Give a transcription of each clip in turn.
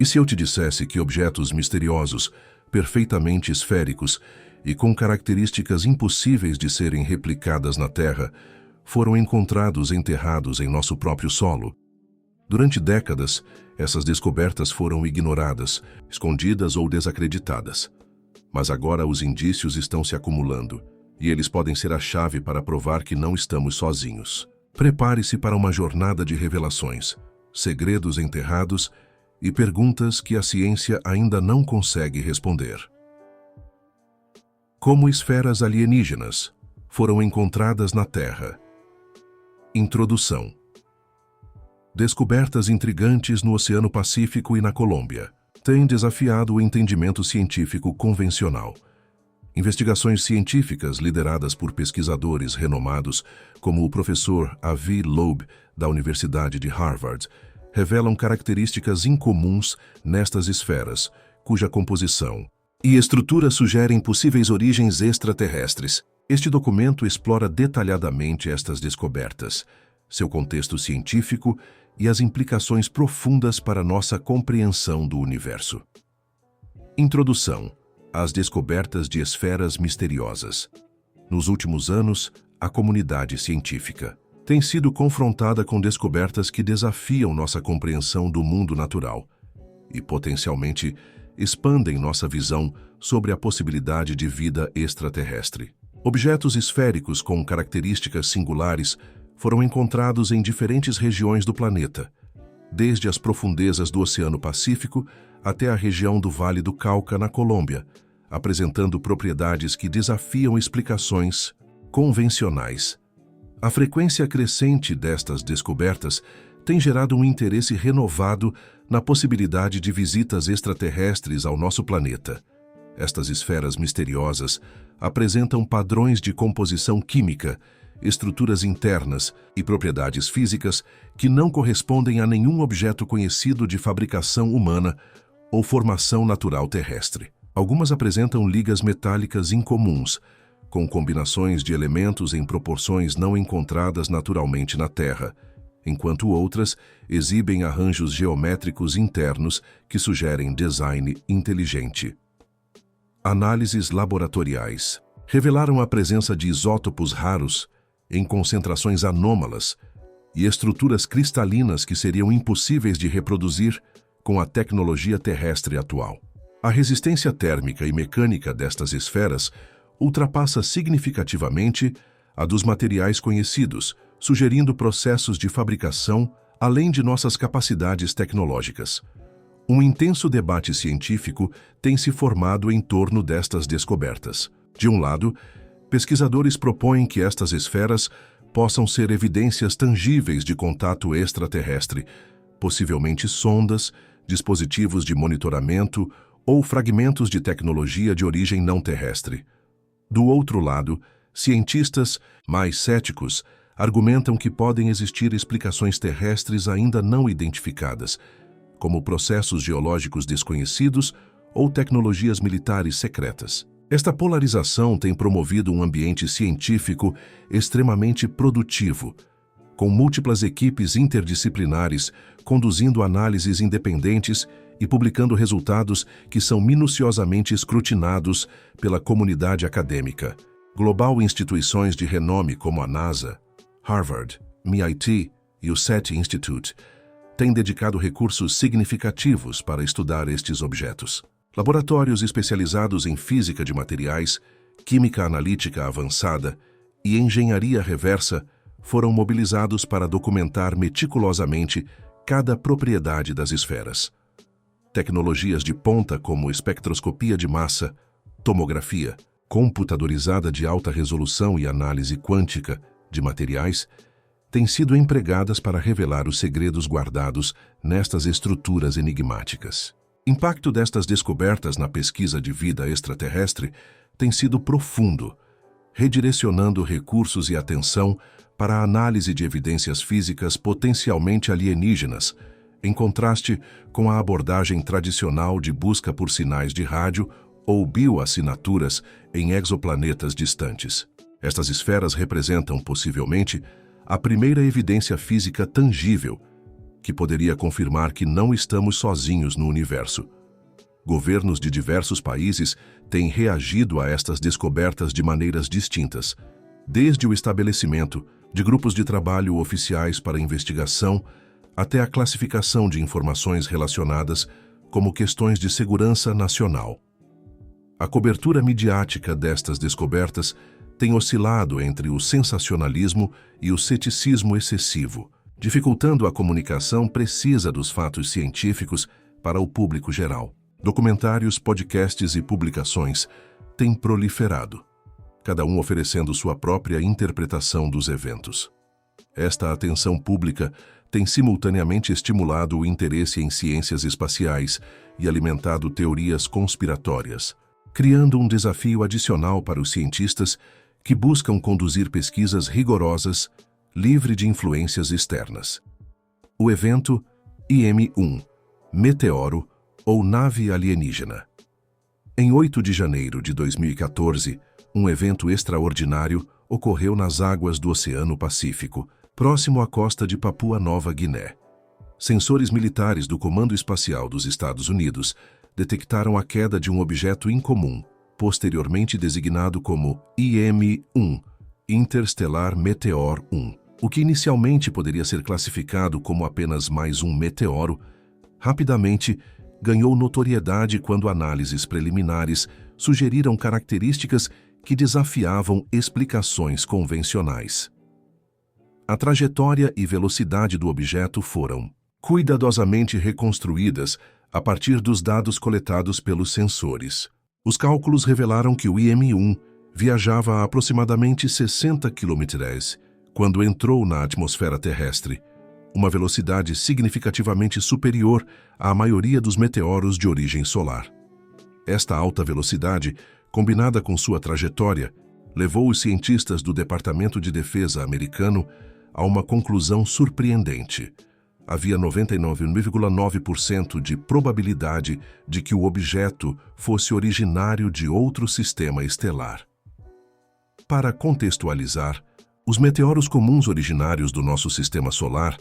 E se eu te dissesse que objetos misteriosos, perfeitamente esféricos e com características impossíveis de serem replicadas na Terra, foram encontrados enterrados em nosso próprio solo? Durante décadas, essas descobertas foram ignoradas, escondidas ou desacreditadas. Mas agora os indícios estão se acumulando, e eles podem ser a chave para provar que não estamos sozinhos. Prepare-se para uma jornada de revelações, segredos enterrados e perguntas que a ciência ainda não consegue responder. Como esferas alienígenas foram encontradas na Terra? Introdução. Descobertas intrigantes no Oceano Pacífico e na Colômbia têm desafiado o entendimento científico convencional. Investigações científicas lideradas por pesquisadores renomados, como o professor Avi Loeb, da Universidade de Harvard, revelam características incomuns nestas esferas, cuja composição e estrutura sugerem possíveis origens extraterrestres. Este documento explora detalhadamente estas descobertas, seu contexto científico e as implicações profundas para nossa compreensão do universo. Introdução às descobertas de esferas misteriosas. Nos últimos anos, a comunidade científica tem sido confrontada com descobertas que desafiam nossa compreensão do mundo natural e, potencialmente, expandem nossa visão sobre a possibilidade de vida extraterrestre. Objetos esféricos com características singulares foram encontrados em diferentes regiões do planeta, desde as profundezas do Oceano Pacífico até a região do Vale do Cauca, na Colômbia, apresentando propriedades que desafiam explicações convencionais. A frequência crescente destas descobertas tem gerado um interesse renovado na possibilidade de visitas extraterrestres ao nosso planeta. Estas esferas misteriosas apresentam padrões de composição química, estruturas internas e propriedades físicas que não correspondem a nenhum objeto conhecido de fabricação humana ou formação natural terrestre. Algumas apresentam ligas metálicas incomuns, com combinações de elementos em proporções não encontradas naturalmente na Terra, enquanto outras exibem arranjos geométricos internos que sugerem design inteligente. Análises laboratoriais revelaram a presença de isótopos raros em concentrações anômalas e estruturas cristalinas que seriam impossíveis de reproduzir com a tecnologia terrestre atual. A resistência térmica e mecânica destas esferas ultrapassa significativamente a dos materiais conhecidos, sugerindo processos de fabricação além de nossas capacidades tecnológicas. Um intenso debate científico tem se formado em torno destas descobertas. De um lado, pesquisadores propõem que estas esferas possam ser evidências tangíveis de contato extraterrestre, possivelmente sondas, dispositivos de monitoramento ou fragmentos de tecnologia de origem não terrestre. Do outro lado, cientistas mais céticos argumentam que podem existir explicações terrestres ainda não identificadas, como processos geológicos desconhecidos ou tecnologias militares secretas. Esta polarização tem promovido um ambiente científico extremamente produtivo, com múltiplas equipes interdisciplinares conduzindo análises independentes e publicando resultados que são minuciosamente escrutinados pela comunidade acadêmica. Global instituições de renome como a NASA, Harvard, MIT e o SETI Institute têm dedicado recursos significativos para estudar estes objetos. Laboratórios especializados em física de materiais, química analítica avançada e engenharia reversa foram mobilizados para documentar meticulosamente cada propriedade das esferas. Tecnologias de ponta como espectroscopia de massa, tomografia, computadorizada de alta resolução e análise quântica de materiais têm sido empregadas para revelar os segredos guardados nestas estruturas enigmáticas. O impacto destas descobertas na pesquisa de vida extraterrestre tem sido profundo, redirecionando recursos e atenção para a análise de evidências físicas potencialmente alienígenas, em contraste com a abordagem tradicional de busca por sinais de rádio ou bioassinaturas em exoplanetas distantes. Estas esferas representam, possivelmente, a primeira evidência física tangível que poderia confirmar que não estamos sozinhos no universo. Governos de diversos países têm reagido a estas descobertas de maneiras distintas, desde o estabelecimento de grupos de trabalho oficiais para investigação até a classificação de informações relacionadas como questões de segurança nacional. A cobertura midiática destas descobertas tem oscilado entre o sensacionalismo e o ceticismo excessivo, dificultando a comunicação precisa dos fatos científicos para o público geral. Documentários, podcasts e publicações têm proliferado, cada um oferecendo sua própria interpretação dos eventos. Esta atenção pública tem simultaneamente estimulado o interesse em ciências espaciais e alimentado teorias conspiratórias, criando um desafio adicional para os cientistas que buscam conduzir pesquisas rigorosas, livre de influências externas. O evento IM-1, Meteoro ou Nave Alienígena. Em 8 de janeiro de 2014, um evento extraordinário ocorreu nas águas do Oceano Pacífico, próximo à costa de Papua Nova Guiné. Sensores militares do Comando Espacial dos Estados Unidos detectaram a queda de um objeto incomum, posteriormente designado como IM-1, Interstellar Meteor 1. O que inicialmente poderia ser classificado como apenas mais um meteoro, rapidamente ganhou notoriedade quando análises preliminares sugeriram características que desafiavam explicações convencionais. A trajetória e velocidade do objeto foram cuidadosamente reconstruídas a partir dos dados coletados pelos sensores. Os cálculos revelaram que o IM-1 viajava a aproximadamente 60 km/h quando entrou na atmosfera terrestre, uma velocidade significativamente superior à maioria dos meteoros de origem solar. Esta alta velocidade, combinada com sua trajetória, levou os cientistas do Departamento de Defesa americano a uma conclusão surpreendente. Havia 99,9% de probabilidade de que o objeto fosse originário de outro sistema estelar. Para contextualizar, os meteoros comuns originários do nosso sistema solar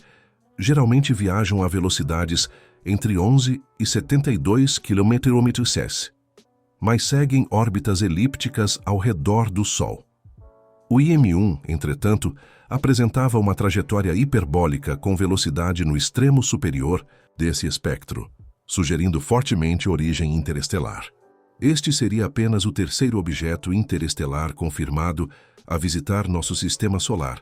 geralmente viajam a velocidades entre 11 e 72 km/s, mas seguem órbitas elípticas ao redor do Sol. O IM-1, entretanto, apresentava uma trajetória hiperbólica com velocidade no extremo superior desse espectro, sugerindo fortemente origem interestelar. Este seria apenas o terceiro objeto interestelar confirmado a visitar nosso sistema solar,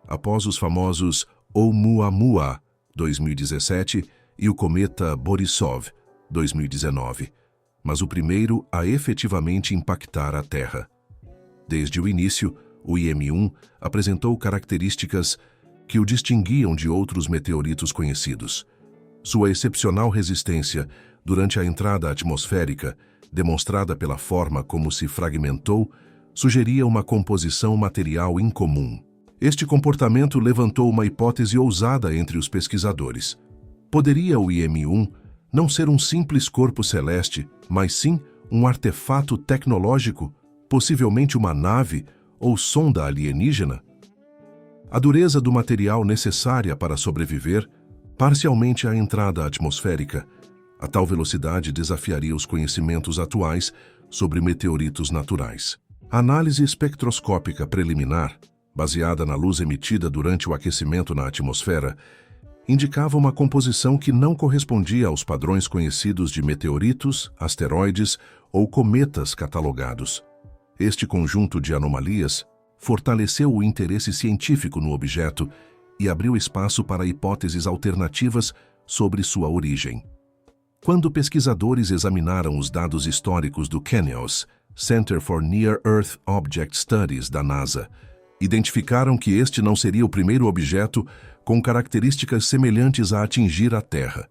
após os famosos Oumuamua, 2017, e o cometa Borisov, 2019, mas o primeiro a efetivamente impactar a Terra. Desde o início, o IM-1 apresentou características que o distinguiam de outros meteoritos conhecidos. Sua excepcional resistência durante a entrada atmosférica, demonstrada pela forma como se fragmentou, sugeria uma composição material incomum. Este comportamento levantou uma hipótese ousada entre os pesquisadores. Poderia o IM-1 não ser um simples corpo celeste, mas sim um artefato tecnológico, possivelmente uma nave ou sonda alienígena? A dureza do material necessária para sobreviver, parcialmente à entrada atmosférica, a tal velocidade desafiaria os conhecimentos atuais sobre meteoritos naturais. A análise espectroscópica preliminar, baseada na luz emitida durante o aquecimento na atmosfera, indicava uma composição que não correspondia aos padrões conhecidos de meteoritos, asteroides ou cometas catalogados. Este conjunto de anomalias fortaleceu o interesse científico no objeto e abriu espaço para hipóteses alternativas sobre sua origem. Quando pesquisadores examinaram os dados históricos do CNEOS, Center for Near Earth Object Studies da NASA, identificaram que este não seria o primeiro objeto com características semelhantes a atingir a Terra.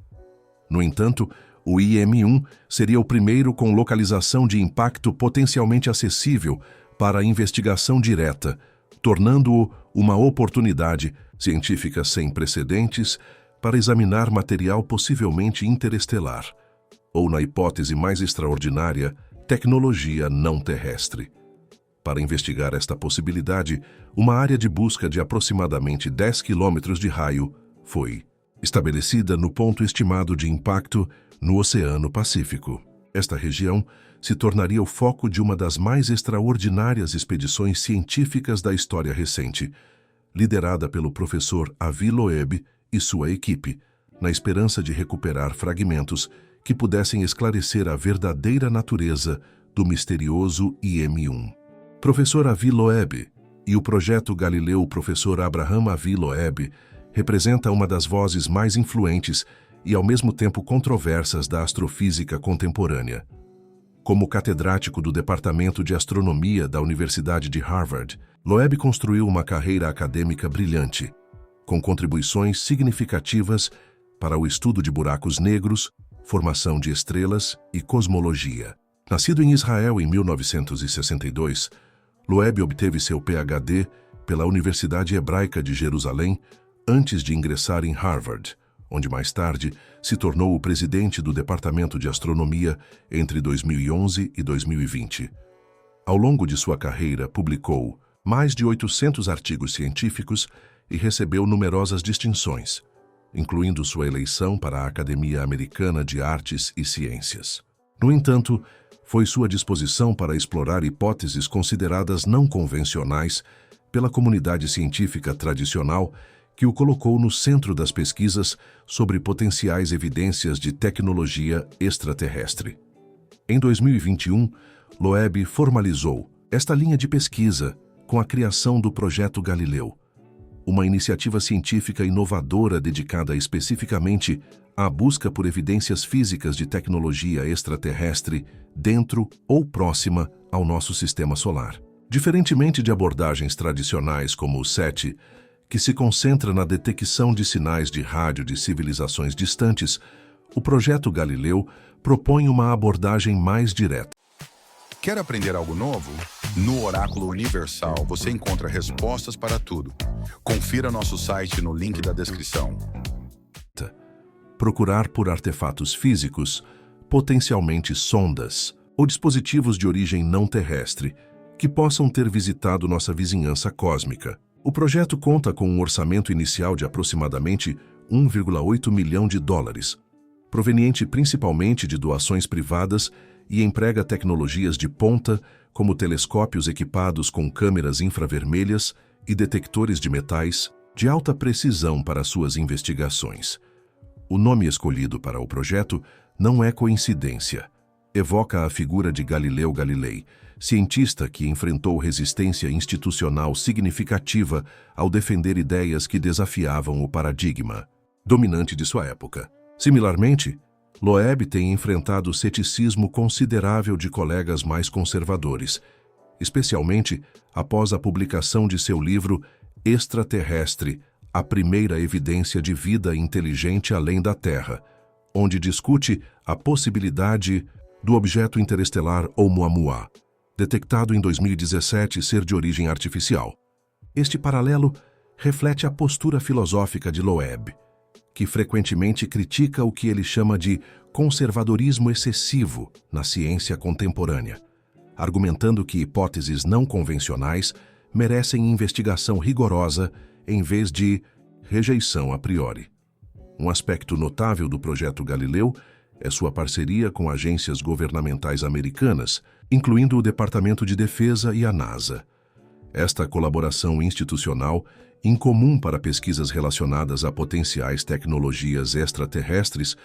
No entanto, o IM-1 seria o primeiro com localização de impacto potencialmente acessível para a investigação direta, tornando-o uma oportunidade científica sem precedentes para examinar material possivelmente interestelar, ou, na hipótese mais extraordinária, tecnologia não terrestre. Para investigar esta possibilidade, uma área de busca de aproximadamente 10 km de raio foi estabelecida no ponto estimado de impacto no Oceano Pacífico. Esta região se tornaria o foco de uma das mais extraordinárias expedições científicas da história recente, liderada pelo professor Avi Loeb e sua equipe, na esperança de recuperar fragmentos que pudessem esclarecer a verdadeira natureza do misterioso IM-1. Professor Avi Loeb e o projeto Galileu professor Abraham Avi Loeb representa uma das vozes mais influentes e ao mesmo tempo controversas da astrofísica contemporânea. Como catedrático do Departamento de Astronomia da Universidade de Harvard, Loeb construiu uma carreira acadêmica brilhante, com contribuições significativas para o estudo de buracos negros, formação de estrelas e cosmologia. Nascido em Israel em 1962, Loeb obteve seu PhD pela Universidade Hebraica de Jerusalém antes de ingressar em Harvard, onde mais tarde se tornou o presidente do Departamento de Astronomia entre 2011 e 2020. Ao longo de sua carreira, publicou mais de 800 artigos científicos e recebeu numerosas distinções, incluindo sua eleição para a Academia Americana de Artes e Ciências. No entanto, foi sua disposição para explorar hipóteses consideradas não convencionais pela comunidade científica tradicional que o colocou no centro das pesquisas sobre potenciais evidências de tecnologia extraterrestre. Em 2021, Loeb formalizou esta linha de pesquisa com a criação do Projeto Galileu, uma iniciativa científica inovadora dedicada especificamente à busca por evidências físicas de tecnologia extraterrestre dentro ou próxima ao nosso sistema solar. Diferentemente de abordagens tradicionais como o SETI, que se concentra na detecção de sinais de rádio de civilizações distantes, o Projeto Galileu propõe uma abordagem mais direta. Quer aprender algo novo? No Oráculo Universal você encontra respostas para tudo. Confira nosso site no link da descrição. Procurar por artefatos físicos, potencialmente sondas ou dispositivos de origem não terrestre, que possam ter visitado nossa vizinhança cósmica. O projeto conta com um orçamento inicial de aproximadamente 1,8 milhão de dólares, proveniente principalmente de doações privadas e emprega tecnologias de ponta, como telescópios equipados com câmeras infravermelhas e detectores de metais de alta precisão para suas investigações. O nome escolhido para o projeto não é coincidência. Evoca a figura de Galileu Galilei, cientista que enfrentou resistência institucional significativa ao defender ideias que desafiavam o paradigma dominante de sua época. Similarmente, Loeb tem enfrentado ceticismo considerável de colegas mais conservadores, especialmente após a publicação de seu livro Extraterrestre, a primeira evidência de vida inteligente além da Terra, onde discute a possibilidade do objeto interestelar Oumuamua, detectado em 2017 ser de origem artificial. Este paralelo reflete a postura filosófica de Loeb, que frequentemente critica o que ele chama de conservadorismo excessivo na ciência contemporânea, argumentando que hipóteses não convencionais merecem investigação rigorosa em vez de rejeição a priori. Um aspecto notável do Projeto Galileu é sua parceria com agências governamentais americanas, incluindo o Departamento de Defesa e a NASA. Esta colaboração institucional, incomum para pesquisas relacionadas a potenciais tecnologias extraterrestres,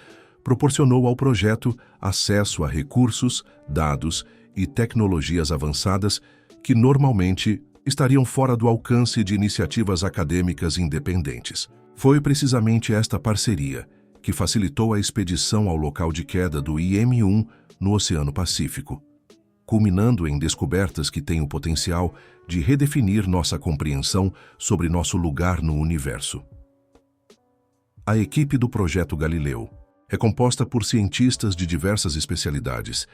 proporcionou ao projeto acesso a recursos, dados e tecnologias avançadas que normalmente estariam fora do alcance de iniciativas acadêmicas independentes. Foi precisamente esta parceria que facilitou a expedição ao local de queda do IM-1 no Oceano Pacífico, culminando em descobertas que têm o potencial de redefinir nossa compreensão sobre nosso lugar no universo. A equipe do Projeto Galileu é composta por cientistas de diversas especialidades,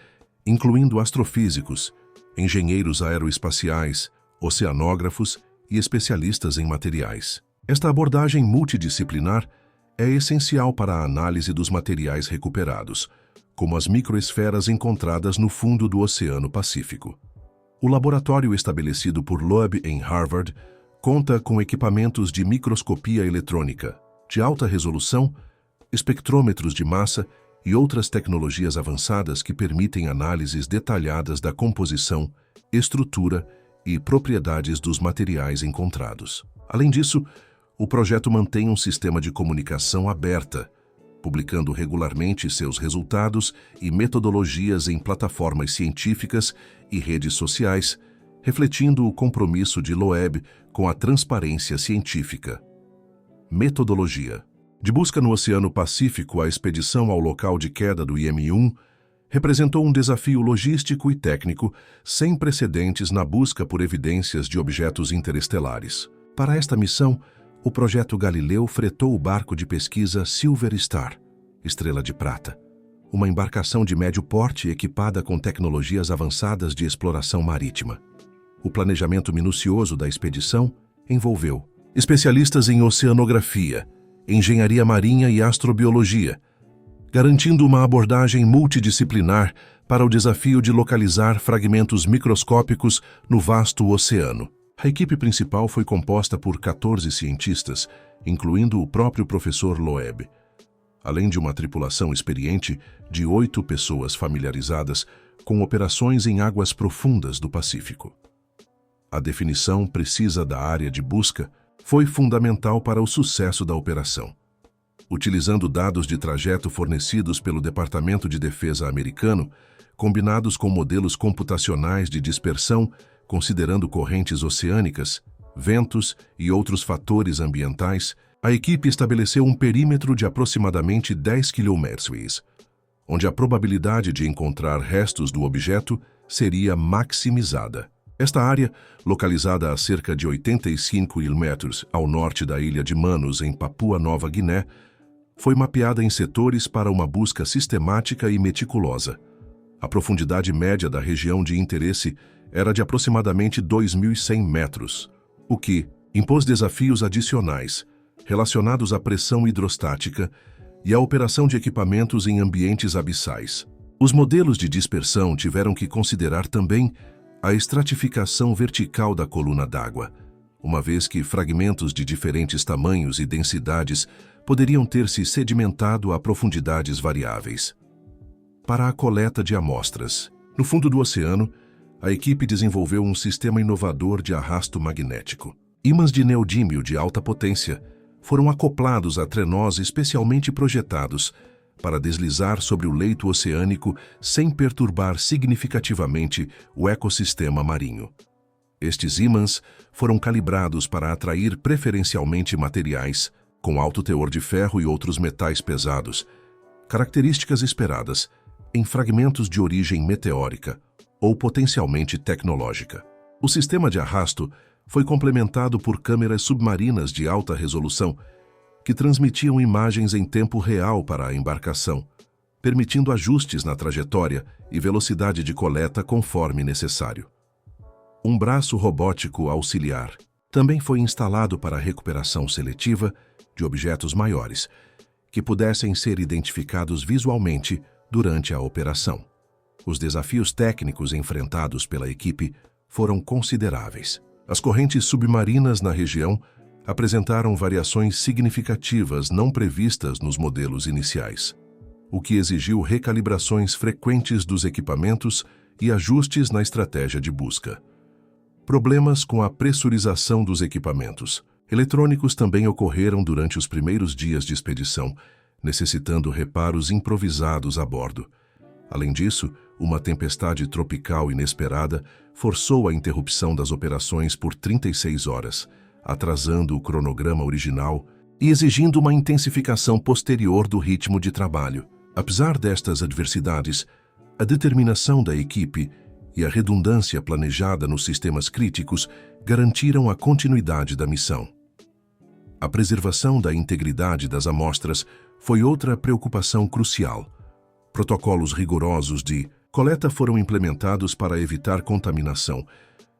incluindo astrofísicos, engenheiros aeroespaciais, oceanógrafos e especialistas em materiais. Esta abordagem multidisciplinar é essencial para a análise dos materiais recuperados, como as microesferas encontradas no fundo do Oceano Pacífico. O laboratório estabelecido por Loeb em Harvard conta com equipamentos de microscopia eletrônica, de alta resolução, espectrômetros de massa e outras tecnologias avançadas que permitem análises detalhadas da composição, estrutura e propriedades dos materiais encontrados. Além disso, o projeto mantém um sistema de comunicação aberta, publicando regularmente seus resultados e metodologias em plataformas científicas e redes sociais, refletindo o compromisso de Loeb com a transparência científica. Metodologia. De busca no Oceano Pacífico, a expedição ao local de queda do IM-1 representou um desafio logístico e técnico sem precedentes na busca por evidências de objetos interestelares. Para esta missão, o projeto Galileu fretou o barco de pesquisa Silver Star, Estrela de Prata, uma embarcação de médio porte equipada com tecnologias avançadas de exploração marítima. O planejamento minucioso da expedição envolveu especialistas em oceanografia, engenharia marinha e astrobiologia, garantindo uma abordagem multidisciplinar para o desafio de localizar fragmentos microscópicos no vasto oceano. A equipe principal foi composta por 14 cientistas, incluindo o próprio professor Loeb, além de uma tripulação experiente de 8 pessoas familiarizadas com operações em águas profundas do Pacífico. A definição precisa da área de busca foi fundamental para o sucesso da operação. Utilizando dados de trajeto fornecidos pelo Departamento de Defesa americano, combinados com modelos computacionais de dispersão, considerando correntes oceânicas, ventos e outros fatores ambientais, a equipe estabeleceu um perímetro de aproximadamente 10 km, onde a probabilidade de encontrar restos do objeto seria maximizada. Esta área, localizada a cerca de 85 km ao norte da ilha de Manus, em Papua Nova Guiné, foi mapeada em setores para uma busca sistemática e meticulosa. A profundidade média da região de interesse era de aproximadamente 2.100 metros, o que impôs desafios adicionais relacionados à pressão hidrostática e à operação de equipamentos em ambientes abissais. Os modelos de dispersão tiveram que considerar também a estratificação vertical da coluna d'água, uma vez que fragmentos de diferentes tamanhos e densidades poderiam ter se sedimentado a profundidades variáveis. Para a coleta de amostras, no fundo do oceano, a equipe desenvolveu um sistema inovador de arrasto magnético. Ímãs de neodímio de alta potência foram acoplados a trenós especialmente projetados para deslizar sobre o leito oceânico sem perturbar significativamente o ecossistema marinho. Estes ímãs foram calibrados para atrair preferencialmente materiais com alto teor de ferro e outros metais pesados, características esperadas em fragmentos de origem meteórica ou potencialmente tecnológica. O sistema de arrasto foi complementado por câmeras submarinas de alta resolução que transmitiam imagens em tempo real para a embarcação, permitindo ajustes na trajetória e velocidade de coleta conforme necessário. Um braço robótico auxiliar também foi instalado para a recuperação seletiva de objetos maiores, que pudessem ser identificados visualmente durante a operação. Os desafios técnicos enfrentados pela equipe foram consideráveis. As correntes submarinas na região apresentaram variações significativas não previstas nos modelos iniciais, o que exigiu recalibrações frequentes dos equipamentos e ajustes na estratégia de busca. Problemas com a pressurização dos equipamentos eletrônicos também ocorreram durante os primeiros dias de expedição, necessitando reparos improvisados a bordo. Além disso, uma tempestade tropical inesperada forçou a interrupção das operações por 36 horas, atrasando o cronograma original e exigindo uma intensificação posterior do ritmo de trabalho. Apesar destas adversidades, a determinação da equipe e a redundância planejada nos sistemas críticos garantiram a continuidade da missão. A preservação da integridade das amostras foi outra preocupação crucial. Protocolos rigorosos de coleta foram implementados para evitar contaminação,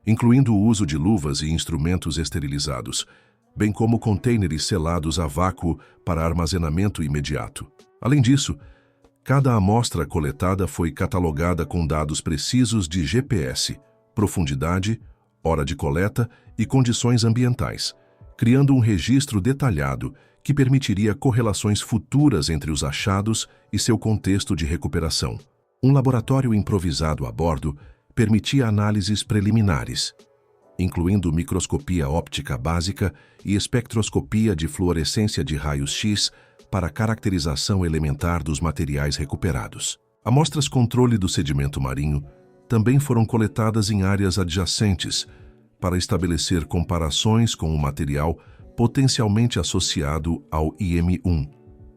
incluindo o uso de luvas e instrumentos esterilizados, bem como contêineres selados a vácuo para armazenamento imediato. Além disso, cada amostra coletada foi catalogada com dados precisos de GPS, profundidade, hora de coleta e condições ambientais, criando um registro detalhado que permitiria correlações futuras entre os achados e seu contexto de recuperação. Um laboratório improvisado a bordo permitia análises preliminares, incluindo microscopia óptica básica e espectroscopia de fluorescência de raios-x para caracterização elementar dos materiais recuperados. Amostras controle do sedimento marinho também foram coletadas em áreas adjacentes para estabelecer comparações com o material potencialmente associado ao IM-1,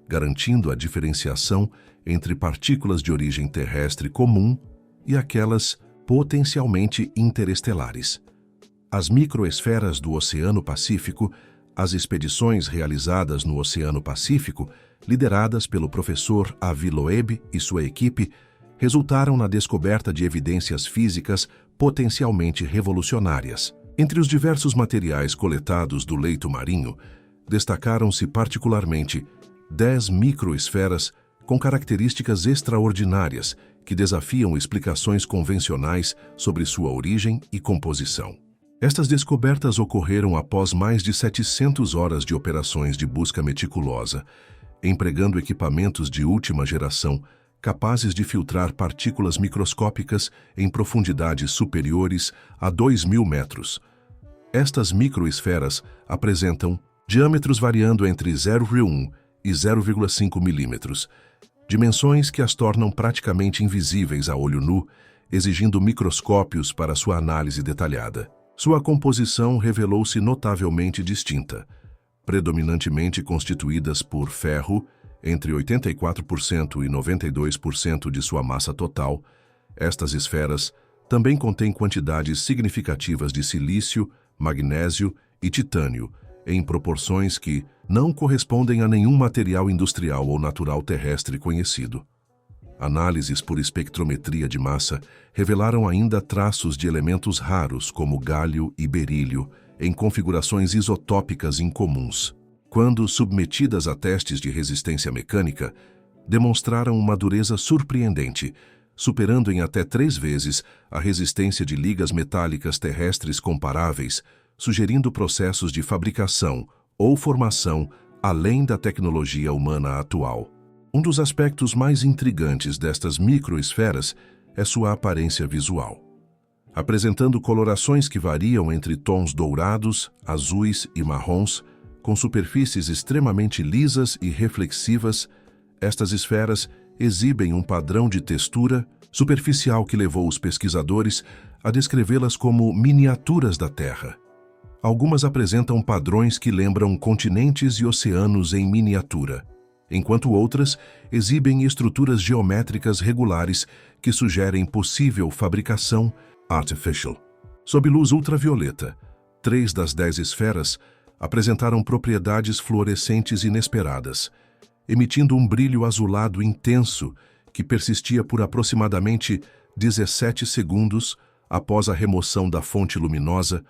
garantindo a diferenciação entre partículas de origem terrestre comum e aquelas potencialmente interestelares. As microesferas do Oceano Pacífico, as expedições realizadas no Oceano Pacífico, lideradas pelo professor Avi Loeb e sua equipe, resultaram na descoberta de evidências físicas potencialmente revolucionárias. Entre os diversos materiais coletados do leito marinho, destacaram-se particularmente 10 microesferas com características extraordinárias que desafiam explicações convencionais sobre sua origem e composição. Estas descobertas ocorreram após mais de 700 horas de operações de busca meticulosa, empregando equipamentos de última geração capazes de filtrar partículas microscópicas em profundidades superiores a 2.000 metros. Estas microesferas apresentam diâmetros variando entre 0,1 e 0,5 milímetros, dimensões que as tornam praticamente invisíveis a olho nu, exigindo microscópios para sua análise detalhada. Sua composição revelou-se notavelmente distinta, predominantemente constituídas por ferro, entre 84% e 92% de sua massa total. Estas esferas também contêm quantidades significativas de silício, magnésio e titânio, em proporções que não correspondem a nenhum material industrial ou natural terrestre conhecido. Análises por espectrometria de massa revelaram ainda traços de elementos raros como gálio e berílio em configurações isotópicas incomuns. Quando submetidas a testes de resistência mecânica, demonstraram uma dureza surpreendente, superando em até 3 vezes a resistência de ligas metálicas terrestres comparáveis, sugerindo processos de fabricação ou formação além da tecnologia humana atual. Um dos aspectos mais intrigantes destas microesferas é sua aparência visual. Apresentando colorações que variam entre tons dourados, azuis e marrons, com superfícies extremamente lisas e reflexivas, estas esferas exibem um padrão de textura superficial que levou os pesquisadores a descrevê-las como miniaturas da Terra. Algumas apresentam padrões que lembram continentes e oceanos em miniatura, enquanto outras exibem estruturas geométricas regulares que sugerem possível fabricação artificial. Sob luz ultravioleta, 3 das 10 esferas apresentaram propriedades fluorescentes inesperadas, emitindo um brilho azulado intenso que persistia por aproximadamente 17 segundos após a remoção da fonte luminosa,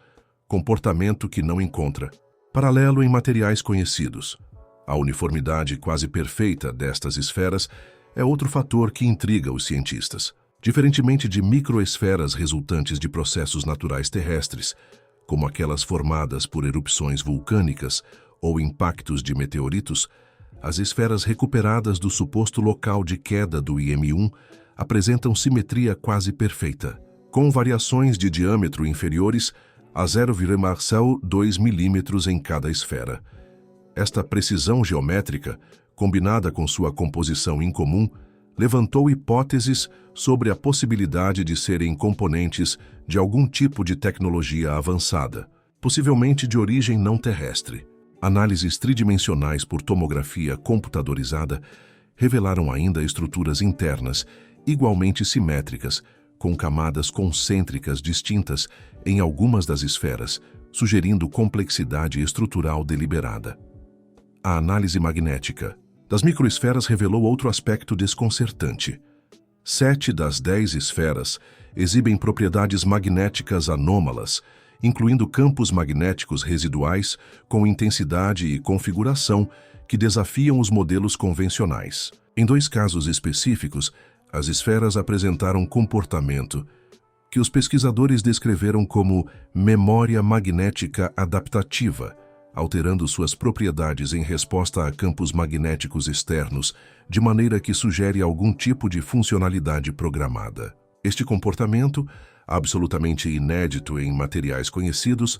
comportamento que não encontra paralelo em materiais conhecidos. A uniformidade quase perfeita destas esferas é outro fator que intriga os cientistas. Diferentemente de microesferas resultantes de processos naturais terrestres, como aquelas formadas por erupções vulcânicas ou impactos de meteoritos, as esferas recuperadas do suposto local de queda do IM-1 apresentam simetria quase perfeita, com variações de diâmetro inferiores a 0,2 milímetros em cada esfera. Esta precisão geométrica, combinada com sua composição incomum, levantou hipóteses sobre a possibilidade de serem componentes de algum tipo de tecnologia avançada, possivelmente de origem não terrestre. Análises tridimensionais por tomografia computadorizada revelaram ainda estruturas internas igualmente simétricas, com camadas concêntricas distintas em algumas das esferas, sugerindo complexidade estrutural deliberada. A análise magnética das microesferas revelou outro aspecto desconcertante. 7 das 10 esferas exibem propriedades magnéticas anômalas, incluindo campos magnéticos residuais com intensidade e configuração que desafiam os modelos convencionais. Em 2 casos específicos, as esferas apresentaram comportamento que os pesquisadores descreveram como memória magnética adaptativa, alterando suas propriedades em resposta a campos magnéticos externos, de maneira que sugere algum tipo de funcionalidade programada. Este comportamento, absolutamente inédito em materiais conhecidos,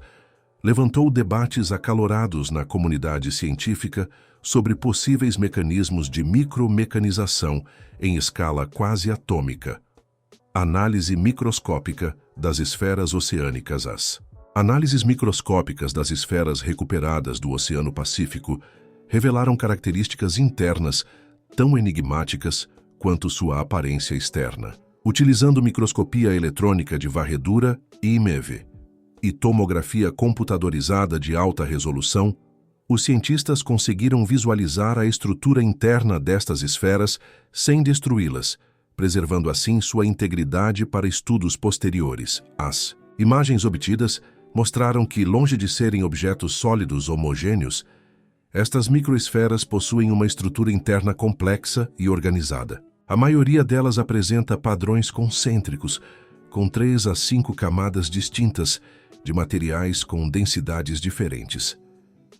levantou debates acalorados na comunidade científica sobre possíveis mecanismos de micromecanização em escala quase atômica. Análise microscópica das esferas oceânicas. As análises microscópicas das esferas recuperadas do Oceano Pacífico revelaram características internas tão enigmáticas quanto sua aparência externa. Utilizando microscopia eletrônica de varredura, IMEV, e tomografia computadorizada de alta resolução, os cientistas conseguiram visualizar a estrutura interna destas esferas sem destruí-las, preservando assim sua integridade para estudos posteriores. As imagens obtidas mostraram que, longe de serem objetos sólidos homogêneos, estas microesferas possuem uma estrutura interna complexa e organizada. A maioria delas apresenta padrões concêntricos, com 3 a 5 camadas distintas de materiais com densidades diferentes.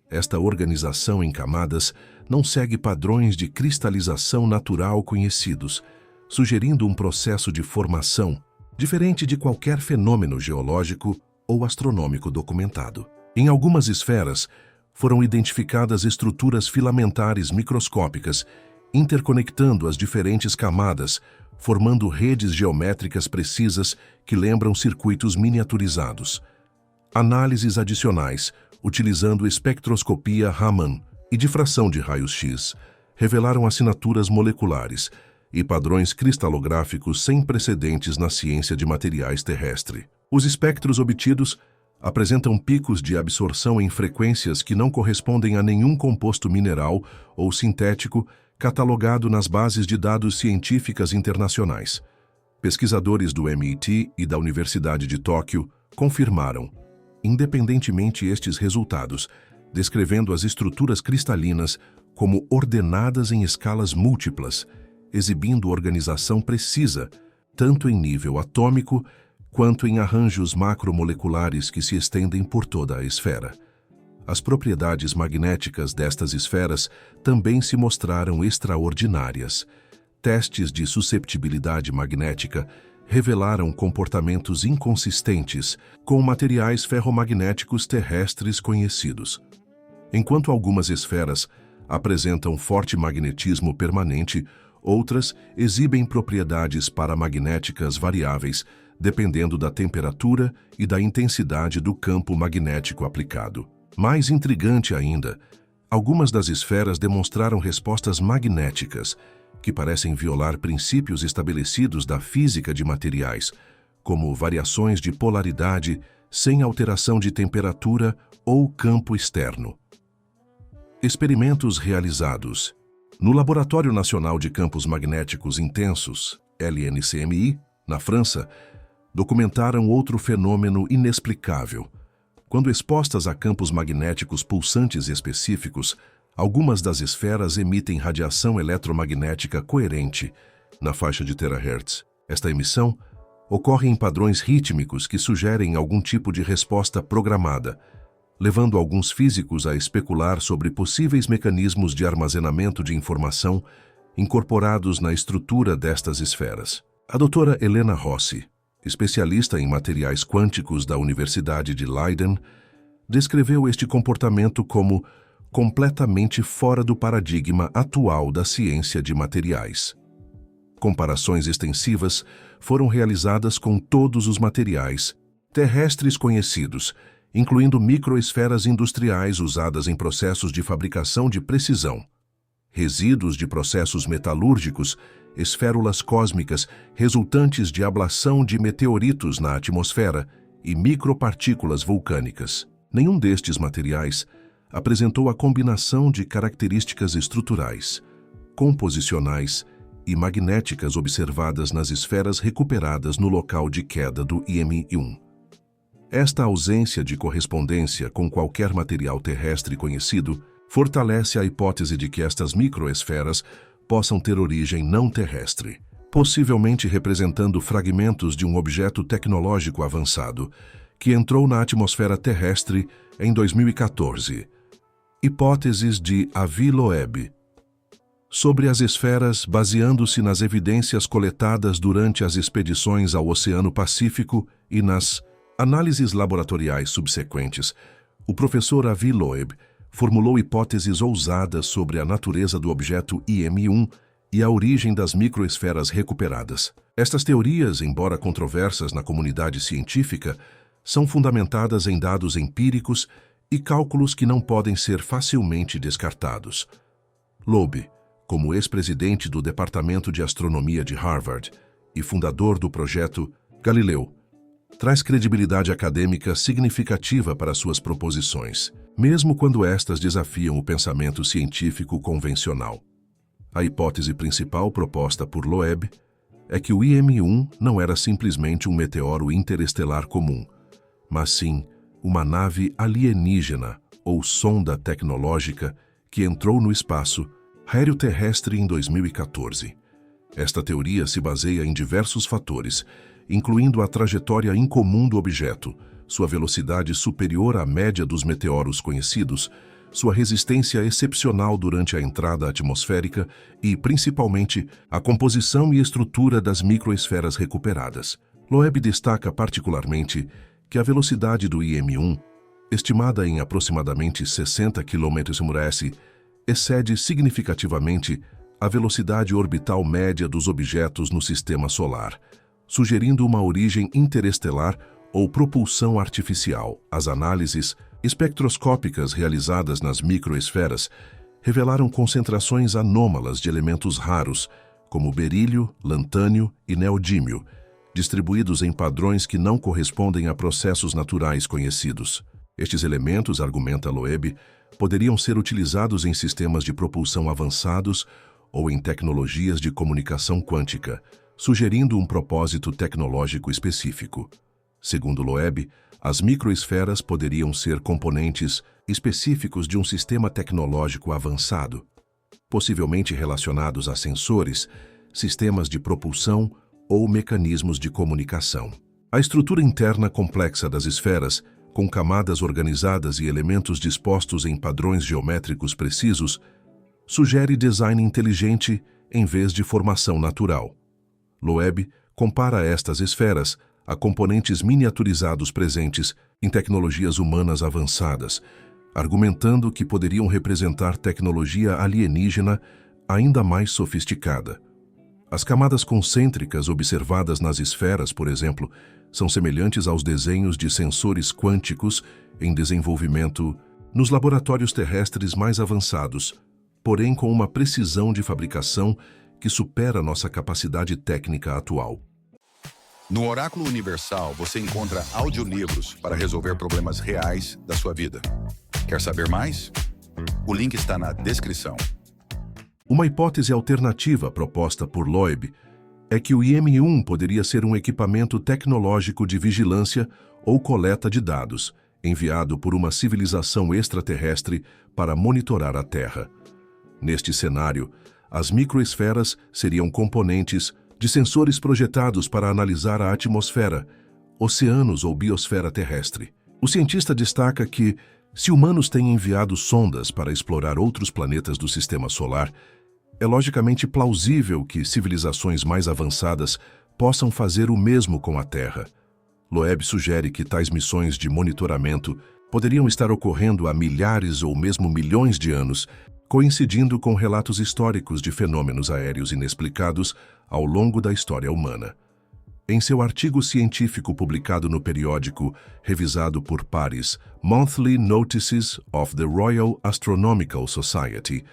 Esta organização em camadas não segue padrões de cristalização natural conhecidos, sugerindo um processo de formação diferente de qualquer fenômeno geológico ou astronômico documentado. Em algumas esferas, foram identificadas estruturas filamentares microscópicas, interconectando as diferentes camadas, formando redes geométricas precisas que lembram circuitos miniaturizados. Análises adicionais, utilizando espectroscopia Raman e difração de raios-x, revelaram assinaturas moleculares e padrões cristalográficos sem precedentes na ciência de materiais terrestre. Os espectros obtidos apresentam picos de absorção em frequências que não correspondem a nenhum composto mineral ou sintético catalogado nas bases de dados científicas internacionais. Pesquisadores do MIT e da Universidade de Tóquio confirmaram, independentemente estes resultados, descrevendo as estruturas cristalinas como ordenadas em escalas múltiplas, exibindo organização precisa, tanto em nível atômico quanto em arranjos macromoleculares que se estendem por toda a esfera. As propriedades magnéticas destas esferas também se mostraram extraordinárias. Testes de susceptibilidade magnética revelaram comportamentos inconsistentes com materiais ferromagnéticos terrestres conhecidos. Enquanto algumas esferas apresentam forte magnetismo permanente, outras exibem propriedades paramagnéticas variáveis, dependendo da temperatura e da intensidade do campo magnético aplicado. Mais intrigante ainda, algumas das esferas demonstraram respostas magnéticas, que parecem violar princípios estabelecidos da física de materiais, como variações de polaridade sem alteração de temperatura ou campo externo. Experimentos realizados no Laboratório Nacional de Campos Magnéticos Intensos, LNCMI, na França, documentaram outro fenômeno inexplicável. Quando expostas a campos magnéticos pulsantes específicos, algumas das esferas emitem radiação eletromagnética coerente na faixa de terahertz. Esta emissão ocorre em padrões rítmicos que sugerem algum tipo de resposta programada, levando alguns físicos a especular sobre possíveis mecanismos de armazenamento de informação incorporados na estrutura destas esferas. A doutora Helena Rossi, especialista em materiais quânticos da Universidade de Leiden, descreveu este comportamento como completamente fora do paradigma atual da ciência de materiais. Comparações extensivas foram realizadas com todos os materiais terrestres conhecidos, incluindo microesferas industriais usadas em processos de fabricação de precisão, resíduos de processos metalúrgicos, esférulas cósmicas resultantes de ablação de meteoritos na atmosfera e micropartículas vulcânicas. Nenhum destes materiais apresentou a combinação de características estruturais, composicionais e magnéticas observadas nas esferas recuperadas no local de queda do IMI-1. Esta ausência de correspondência com qualquer material terrestre conhecido fortalece a hipótese de que estas microesferas possam ter origem não terrestre, possivelmente representando fragmentos de um objeto tecnológico avançado que entrou na atmosfera terrestre em 2014, Hipóteses de Avi Loeb. Sobre as esferas, baseando-se nas evidências coletadas durante as expedições ao Oceano Pacífico e nas análises laboratoriais subsequentes, o professor Avi Loeb formulou hipóteses ousadas sobre a natureza do objeto IM-1 e a origem das microesferas recuperadas. Estas teorias, embora controversas na comunidade científica, são fundamentadas em dados empíricos e cálculos que não podem ser facilmente descartados. Loeb, como ex-presidente do Departamento de Astronomia de Harvard e fundador do projeto Galileu, traz credibilidade acadêmica significativa para suas proposições, mesmo quando estas desafiam o pensamento científico convencional. A hipótese principal proposta por Loeb é que o IM-1 não era simplesmente um meteoro interestelar comum, mas sim uma nave alienígena ou sonda tecnológica que entrou no espaço aéreo terrestre em 2014. Esta teoria se baseia em diversos fatores, incluindo a trajetória incomum do objeto, sua velocidade superior à média dos meteoros conhecidos, sua resistência excepcional durante a entrada atmosférica e, principalmente, a composição e estrutura das microesferas recuperadas. Loeb destaca particularmente que a velocidade do IM-1, estimada em aproximadamente 60 km/s, excede significativamente a velocidade orbital média dos objetos no Sistema Solar, sugerindo uma origem interestelar ou propulsão artificial. As análises espectroscópicas realizadas nas microesferas revelaram concentrações anômalas de elementos raros, como berílio, lantânio e neodímio, distribuídos em padrões que não correspondem a processos naturais conhecidos. Estes elementos, argumenta Loeb, poderiam ser utilizados em sistemas de propulsão avançados ou em tecnologias de comunicação quântica, sugerindo um propósito tecnológico específico. Segundo Loeb, as microesferas poderiam ser componentes específicos de um sistema tecnológico avançado, possivelmente relacionados a sensores, sistemas de propulsão ou mecanismos de comunicação. A estrutura interna complexa das esferas, com camadas organizadas e elementos dispostos em padrões geométricos precisos, sugere design inteligente em vez de formação natural. Loeb compara estas esferas a componentes miniaturizados presentes em tecnologias humanas avançadas, argumentando que poderiam representar tecnologia alienígena ainda mais sofisticada. As camadas concêntricas observadas nas esferas, por exemplo, são semelhantes aos desenhos de sensores quânticos em desenvolvimento nos laboratórios terrestres mais avançados, porém com uma precisão de fabricação que supera nossa capacidade técnica atual. No Oráculo Universal, você encontra audiolivros para resolver problemas reais da sua vida. Quer saber mais? O link está na descrição. Uma hipótese alternativa proposta por Loeb é que o IM-1 poderia ser um equipamento tecnológico de vigilância ou coleta de dados, enviado por uma civilização extraterrestre para monitorar a Terra. Neste cenário, as microesferas seriam componentes de sensores projetados para analisar a atmosfera, oceanos ou biosfera terrestre. O cientista destaca que, se humanos têm enviado sondas para explorar outros planetas do Sistema Solar, é logicamente plausível que civilizações mais avançadas possam fazer o mesmo com a Terra. Loeb sugere que tais missões de monitoramento poderiam estar ocorrendo há milhares ou mesmo milhões de anos, coincidindo com relatos históricos de fenômenos aéreos inexplicados ao longo da história humana. Em seu artigo científico publicado no periódico, revisado por pares, Monthly Notices of the Royal Astronomical Society,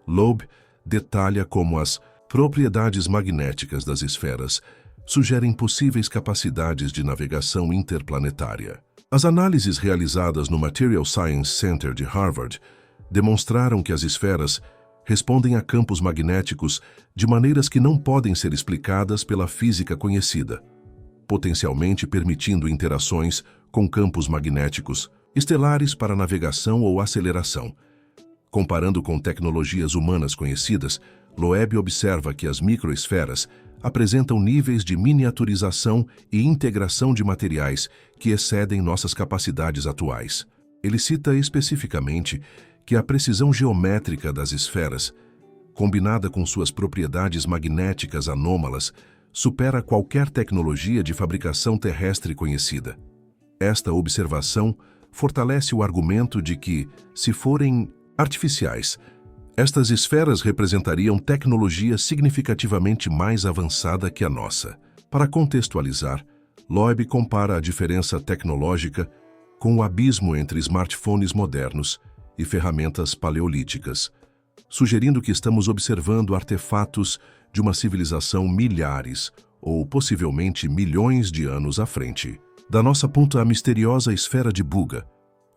Loeb detalha como as propriedades magnéticas das esferas sugerem possíveis capacidades de navegação interplanetária. As análises realizadas no Material Science Center de Harvard demonstraram que as esferas respondem a campos magnéticos de maneiras que não podem ser explicadas pela física conhecida, potencialmente permitindo interações com campos magnéticos estelares para navegação ou aceleração. Comparando com tecnologias humanas conhecidas, Loeb observa que as microesferas apresentam níveis de miniaturização e integração de materiais que excedem nossas capacidades atuais. Ele cita especificamente que a precisão geométrica das esferas, combinada com suas propriedades magnéticas anômalas, supera qualquer tecnologia de fabricação terrestre conhecida. Esta observação fortalece o argumento de que, se forem artificiais, estas esferas representariam tecnologia significativamente mais avançada que a nossa. Para contextualizar, Loeb compara a diferença tecnológica com o abismo entre smartphones modernos e ferramentas paleolíticas, sugerindo que estamos observando artefatos de uma civilização milhares ou possivelmente milhões de anos à frente. Da nossa ponta, a misteriosa esfera de Buga,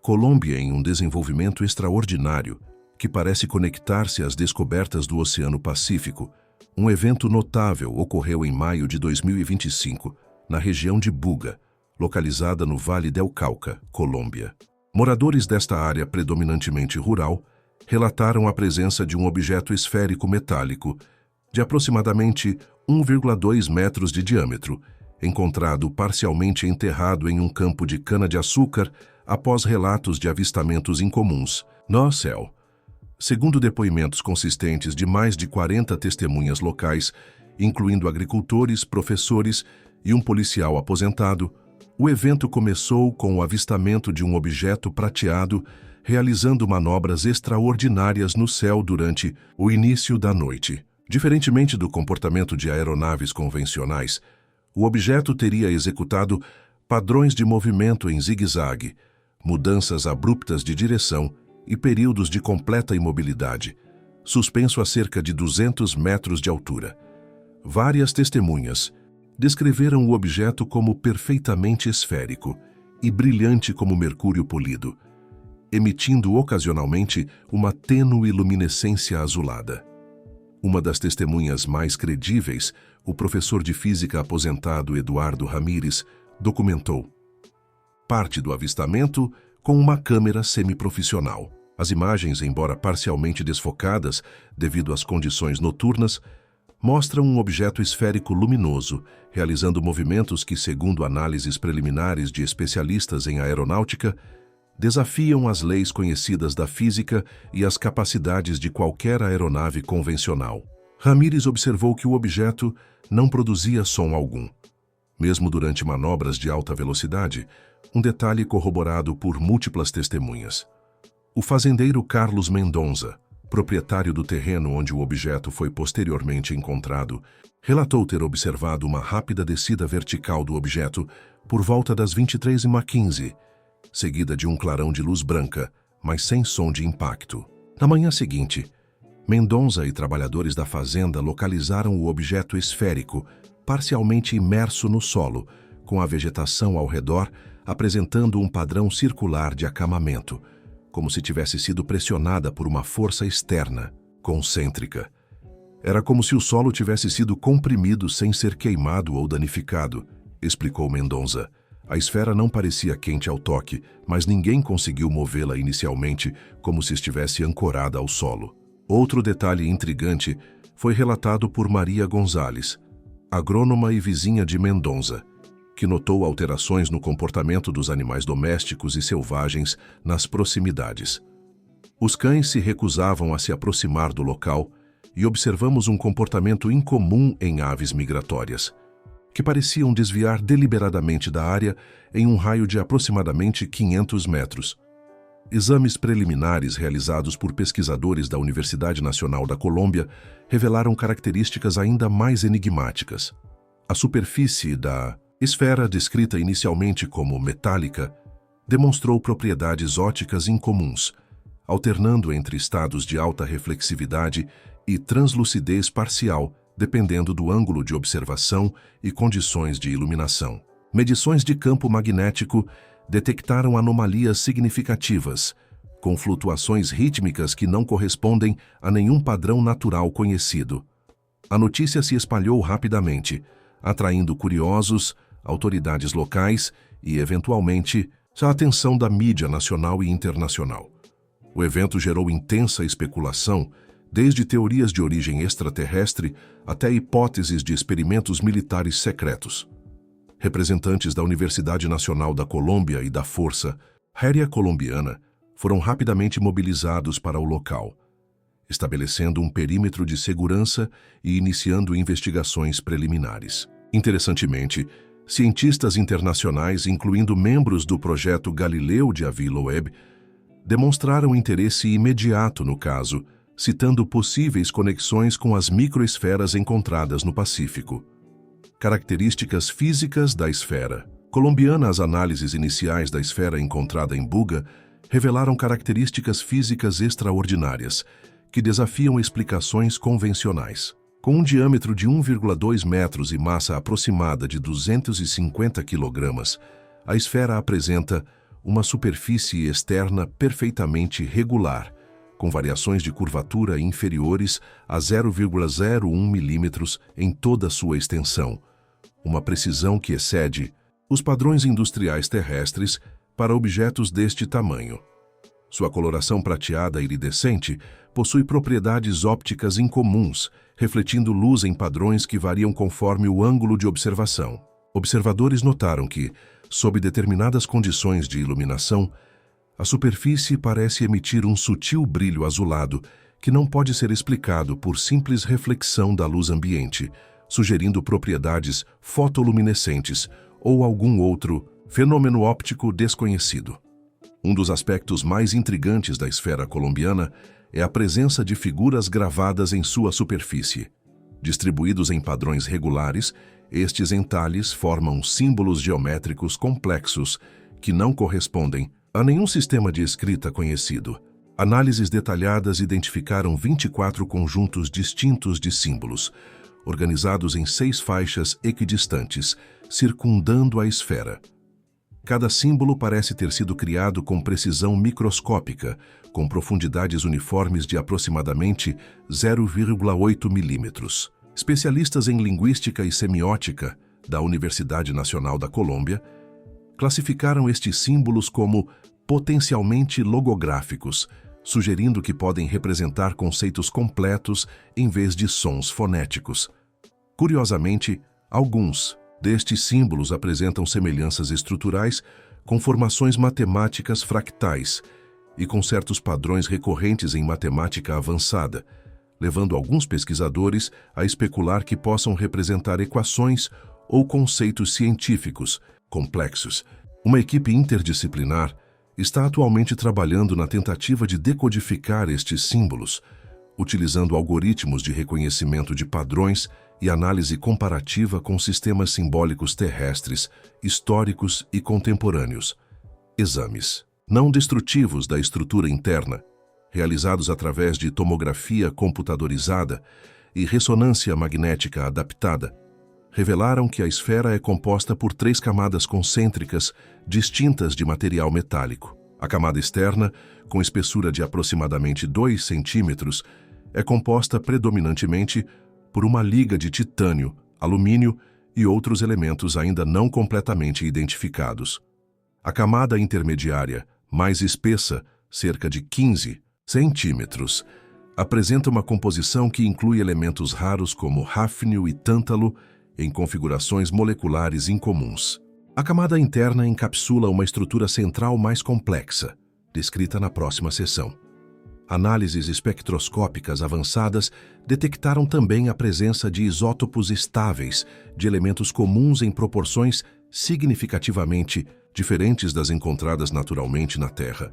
Colômbia em um desenvolvimento extraordinário que parece conectar-se às descobertas do Oceano Pacífico. Um evento notável ocorreu em maio de 2025, na região de Buga, localizada no Vale del Cauca, Colômbia. Moradores desta área predominantemente rural relataram a presença de um objeto esférico metálico de aproximadamente 1,2 metros de diâmetro, encontrado parcialmente enterrado em um campo de cana-de-açúcar após relatos de avistamentos incomuns no céu. Segundo depoimentos consistentes de mais de 40 testemunhas locais, incluindo agricultores, professores e um policial aposentado, o evento começou com o avistamento de um objeto prateado realizando manobras extraordinárias no céu durante o início da noite. Diferentemente do comportamento de aeronaves convencionais, o objeto teria executado padrões de movimento em zigue-zague, mudanças abruptas de direção e períodos de completa imobilidade, suspenso a cerca de 200 metros de altura. Várias testemunhas descreveram o objeto como perfeitamente esférico e brilhante como mercúrio polido, emitindo ocasionalmente uma tênue luminescência azulada. Uma das testemunhas mais credíveis, o professor de física aposentado Eduardo Ramírez, documentou parte do avistamento com uma câmera semiprofissional. As imagens, embora parcialmente desfocadas devido às condições noturnas, mostram um objeto esférico luminoso, realizando movimentos que, segundo análises preliminares de especialistas em aeronáutica, desafiam as leis conhecidas da física e as capacidades de qualquer aeronave convencional. Ramírez observou que o objeto não produzia som algum, mesmo durante manobras de alta velocidade, um detalhe corroborado por múltiplas testemunhas. O fazendeiro Carlos Mendonça, proprietário do terreno onde o objeto foi posteriormente encontrado, relatou ter observado uma rápida descida vertical do objeto por volta das 23h15, seguida de um clarão de luz branca, mas sem som de impacto. Na manhã seguinte, Mendonça e trabalhadores da fazenda localizaram o objeto esférico, parcialmente imerso no solo, com a vegetação ao redor apresentando um padrão circular de acamamento, como se tivesse sido pressionada por uma força externa, concêntrica. Era como se o solo tivesse sido comprimido sem ser queimado ou danificado, explicou Mendonça. A esfera não parecia quente ao toque, mas ninguém conseguiu movê-la inicialmente como se estivesse ancorada ao solo. Outro detalhe intrigante foi relatado por Maria Gonzalez, agrônoma e vizinha de Mendonça, que notou alterações no comportamento dos animais domésticos e selvagens nas proximidades. Os cães se recusavam a se aproximar do local e observamos um comportamento incomum em aves migratórias, que pareciam desviar deliberadamente da área em um raio de aproximadamente 500 metros. Exames preliminares realizados por pesquisadores da Universidade Nacional da Colômbia revelaram características ainda mais enigmáticas. A superfície da esfera, descrita inicialmente como metálica, demonstrou propriedades ópticas incomuns, alternando entre estados de alta reflexividade e translucidez parcial, dependendo do ângulo de observação e condições de iluminação. Medições de campo magnético detectaram anomalias significativas, com flutuações rítmicas que não correspondem a nenhum padrão natural conhecido. A notícia se espalhou rapidamente, atraindo curiosos, autoridades locais e, eventualmente, a atenção da mídia nacional e internacional. O evento gerou intensa especulação, desde teorias de origem extraterrestre até hipóteses de experimentos militares secretos. Representantes da Universidade Nacional da Colômbia e da Força Aérea Colombiana, foram rapidamente mobilizados para o local, estabelecendo um perímetro de segurança e iniciando investigações preliminares. Interessantemente, cientistas internacionais, incluindo membros do projeto Galileu de Avi Loeb, demonstraram interesse imediato no caso, citando possíveis conexões com as microesferas encontradas no Pacífico. Características físicas da esfera. Colombiana, as análises iniciais da esfera encontrada em Buga revelaram características físicas extraordinárias, que desafiam explicações convencionais. Com um diâmetro de 1,2 metros e massa aproximada de 250 quilogramas, a esfera apresenta uma superfície externa perfeitamente regular, com variações de curvatura inferiores a 0,01 milímetros em toda sua extensão, uma precisão que excede os padrões industriais terrestres para objetos deste tamanho. Sua coloração prateada iridescente possui propriedades ópticas incomuns, refletindo luz em padrões que variam conforme o ângulo de observação. Observadores notaram que, sob determinadas condições de iluminação, a superfície parece emitir um sutil brilho azulado que não pode ser explicado por simples reflexão da luz ambiente, sugerindo propriedades fotoluminescentes ou algum outro fenômeno óptico desconhecido. Um dos aspectos mais intrigantes da esfera colombiana é a presença de figuras gravadas em sua superfície. Distribuídos em padrões regulares, estes entalhes formam símbolos geométricos complexos que não correspondem a nenhum sistema de escrita conhecido. Análises detalhadas identificaram 24 conjuntos distintos de símbolos, organizados em 6 faixas equidistantes, circundando a esfera. Cada símbolo parece ter sido criado com precisão microscópica, com profundidades uniformes de aproximadamente 0,8 milímetros. Especialistas em linguística e semiótica da Universidade Nacional da Colômbia classificaram estes símbolos como potencialmente logográficos, sugerindo que podem representar conceitos completos em vez de sons fonéticos. Curiosamente, alguns destes símbolos apresentam semelhanças estruturais com formações matemáticas fractais e com certos padrões recorrentes em matemática avançada, levando alguns pesquisadores a especular que possam representar equações ou conceitos científicos complexos. Uma equipe interdisciplinar está atualmente trabalhando na tentativa de decodificar estes símbolos, utilizando algoritmos de reconhecimento de padrões e análise comparativa com sistemas simbólicos terrestres, históricos e contemporâneos. Exames não destrutivos da estrutura interna, realizados através de tomografia computadorizada e ressonância magnética adaptada, revelaram que a esfera é composta por 3 camadas concêntricas distintas de material metálico. A camada externa, com espessura de aproximadamente 2 centímetros, é composta predominantemente por uma liga de titânio, alumínio e outros elementos ainda não completamente identificados. A camada intermediária, mais espessa, cerca de 15 centímetros, apresenta uma composição que inclui elementos raros como hafnio e tântalo em configurações moleculares incomuns. A camada interna encapsula uma estrutura central mais complexa, descrita na próxima seção. Análises espectroscópicas avançadas detectaram também a presença de isótopos estáveis de elementos comuns em proporções significativamente diferentes das encontradas naturalmente na Terra,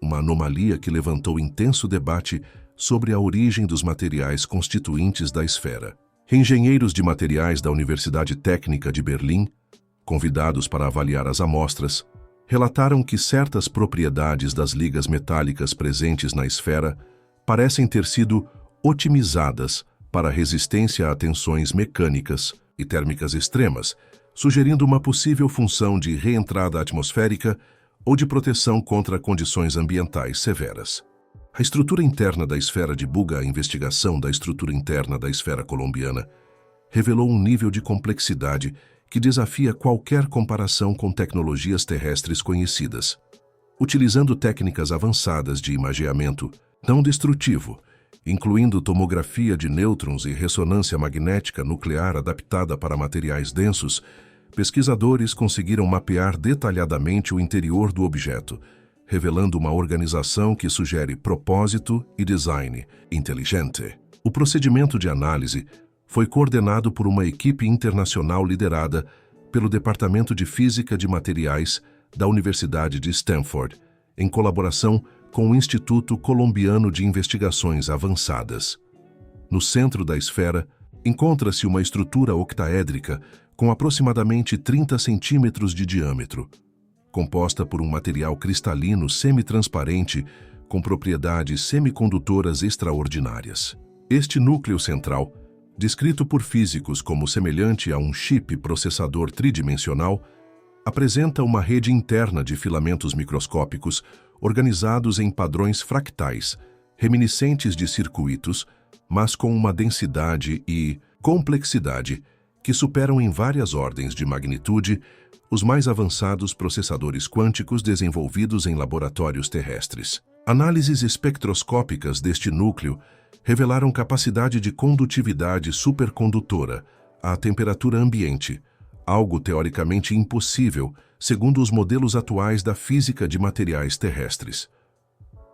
uma anomalia que levantou intenso debate sobre a origem dos materiais constituintes da esfera. Engenheiros de materiais da Universidade Técnica de Berlim, convidados para avaliar as amostras, relataram que certas propriedades das ligas metálicas presentes na esfera parecem ter sido otimizadas para resistência a tensões mecânicas e térmicas extremas, sugerindo uma possível função de reentrada atmosférica ou de proteção contra condições ambientais severas. A estrutura interna da esfera de Buga, a investigação da estrutura interna da esfera colombiana, revelou um nível de complexidade que desafia qualquer comparação com tecnologias terrestres conhecidas. Utilizando técnicas avançadas de imageamento não destrutivo, incluindo tomografia de nêutrons e ressonância magnética nuclear adaptada para materiais densos, pesquisadores conseguiram mapear detalhadamente o interior do objeto, revelando uma organização que sugere propósito e design inteligente. O procedimento de análise foi coordenado por uma equipe internacional liderada pelo Departamento de Física de Materiais da Universidade de Stanford, em colaboração com o Instituto Colombiano de Investigações Avançadas. No centro da esfera, encontra-se uma estrutura octaédrica com aproximadamente 30 centímetros de diâmetro, composta por um material cristalino semi-transparente com propriedades semicondutoras extraordinárias. Este núcleo central, descrito por físicos como semelhante a um chip processador tridimensional, apresenta uma rede interna de filamentos microscópicos organizados em padrões fractais, reminiscentes de circuitos, mas com uma densidade e complexidade que superam em várias ordens de magnitude os mais avançados processadores quânticos desenvolvidos em laboratórios terrestres. Análises espectroscópicas deste núcleo revelaram capacidade de condutividade supercondutora à temperatura ambiente, algo teoricamente impossível segundo os modelos atuais da física de materiais terrestres.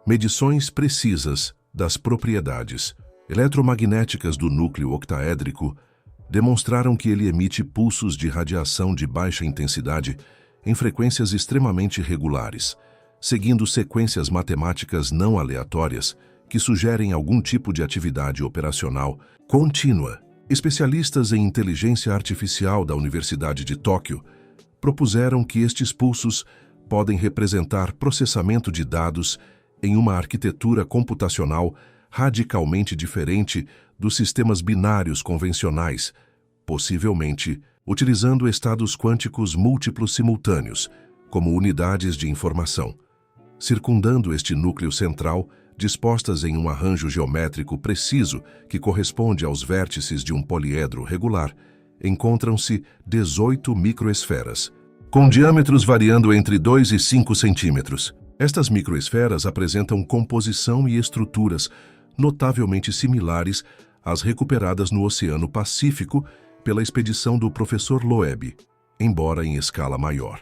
Medições precisas das propriedades eletromagnéticas do núcleo octaédrico demonstraram que ele emite pulsos de radiação de baixa intensidade em frequências extremamente regulares, seguindo sequências matemáticas não aleatórias que sugerem algum tipo de atividade operacional contínua. Especialistas em inteligência artificial da Universidade de Tóquio propuseram que estes pulsos podem representar processamento de dados em uma arquitetura computacional radicalmente diferente dos sistemas binários convencionais, possivelmente utilizando estados quânticos múltiplos simultâneos como unidades de informação. Circundando este núcleo central, dispostas em um arranjo geométrico preciso que corresponde aos vértices de um poliedro regular, encontram-se 18 microesferas, com diâmetros variando entre 2 e 5 centímetros. Estas microesferas apresentam composição e estruturas notavelmente similares às recuperadas no Oceano Pacífico pela expedição do professor Loeb, embora em escala maior.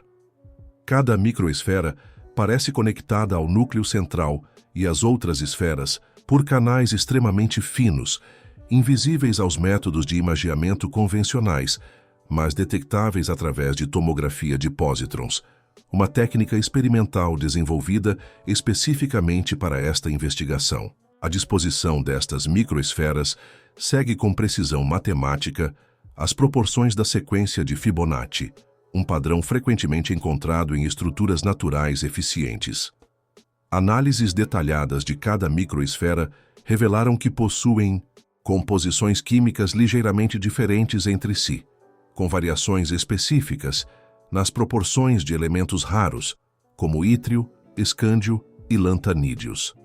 Cada microesfera parece conectada ao núcleo central e às outras esferas por canais extremamente finos, invisíveis aos métodos de imageamento convencionais, mas detectáveis através de tomografia de pósitrons, uma técnica experimental desenvolvida especificamente para esta investigação. A disposição destas microesferas segue com precisão matemática as proporções da sequência de Fibonacci, um padrão frequentemente encontrado em estruturas naturais eficientes. Análises detalhadas de cada microesfera revelaram que possuem composições químicas ligeiramente diferentes entre si, com variações específicas nas proporções de elementos raros, como ítrio, escândio e lantanídeos.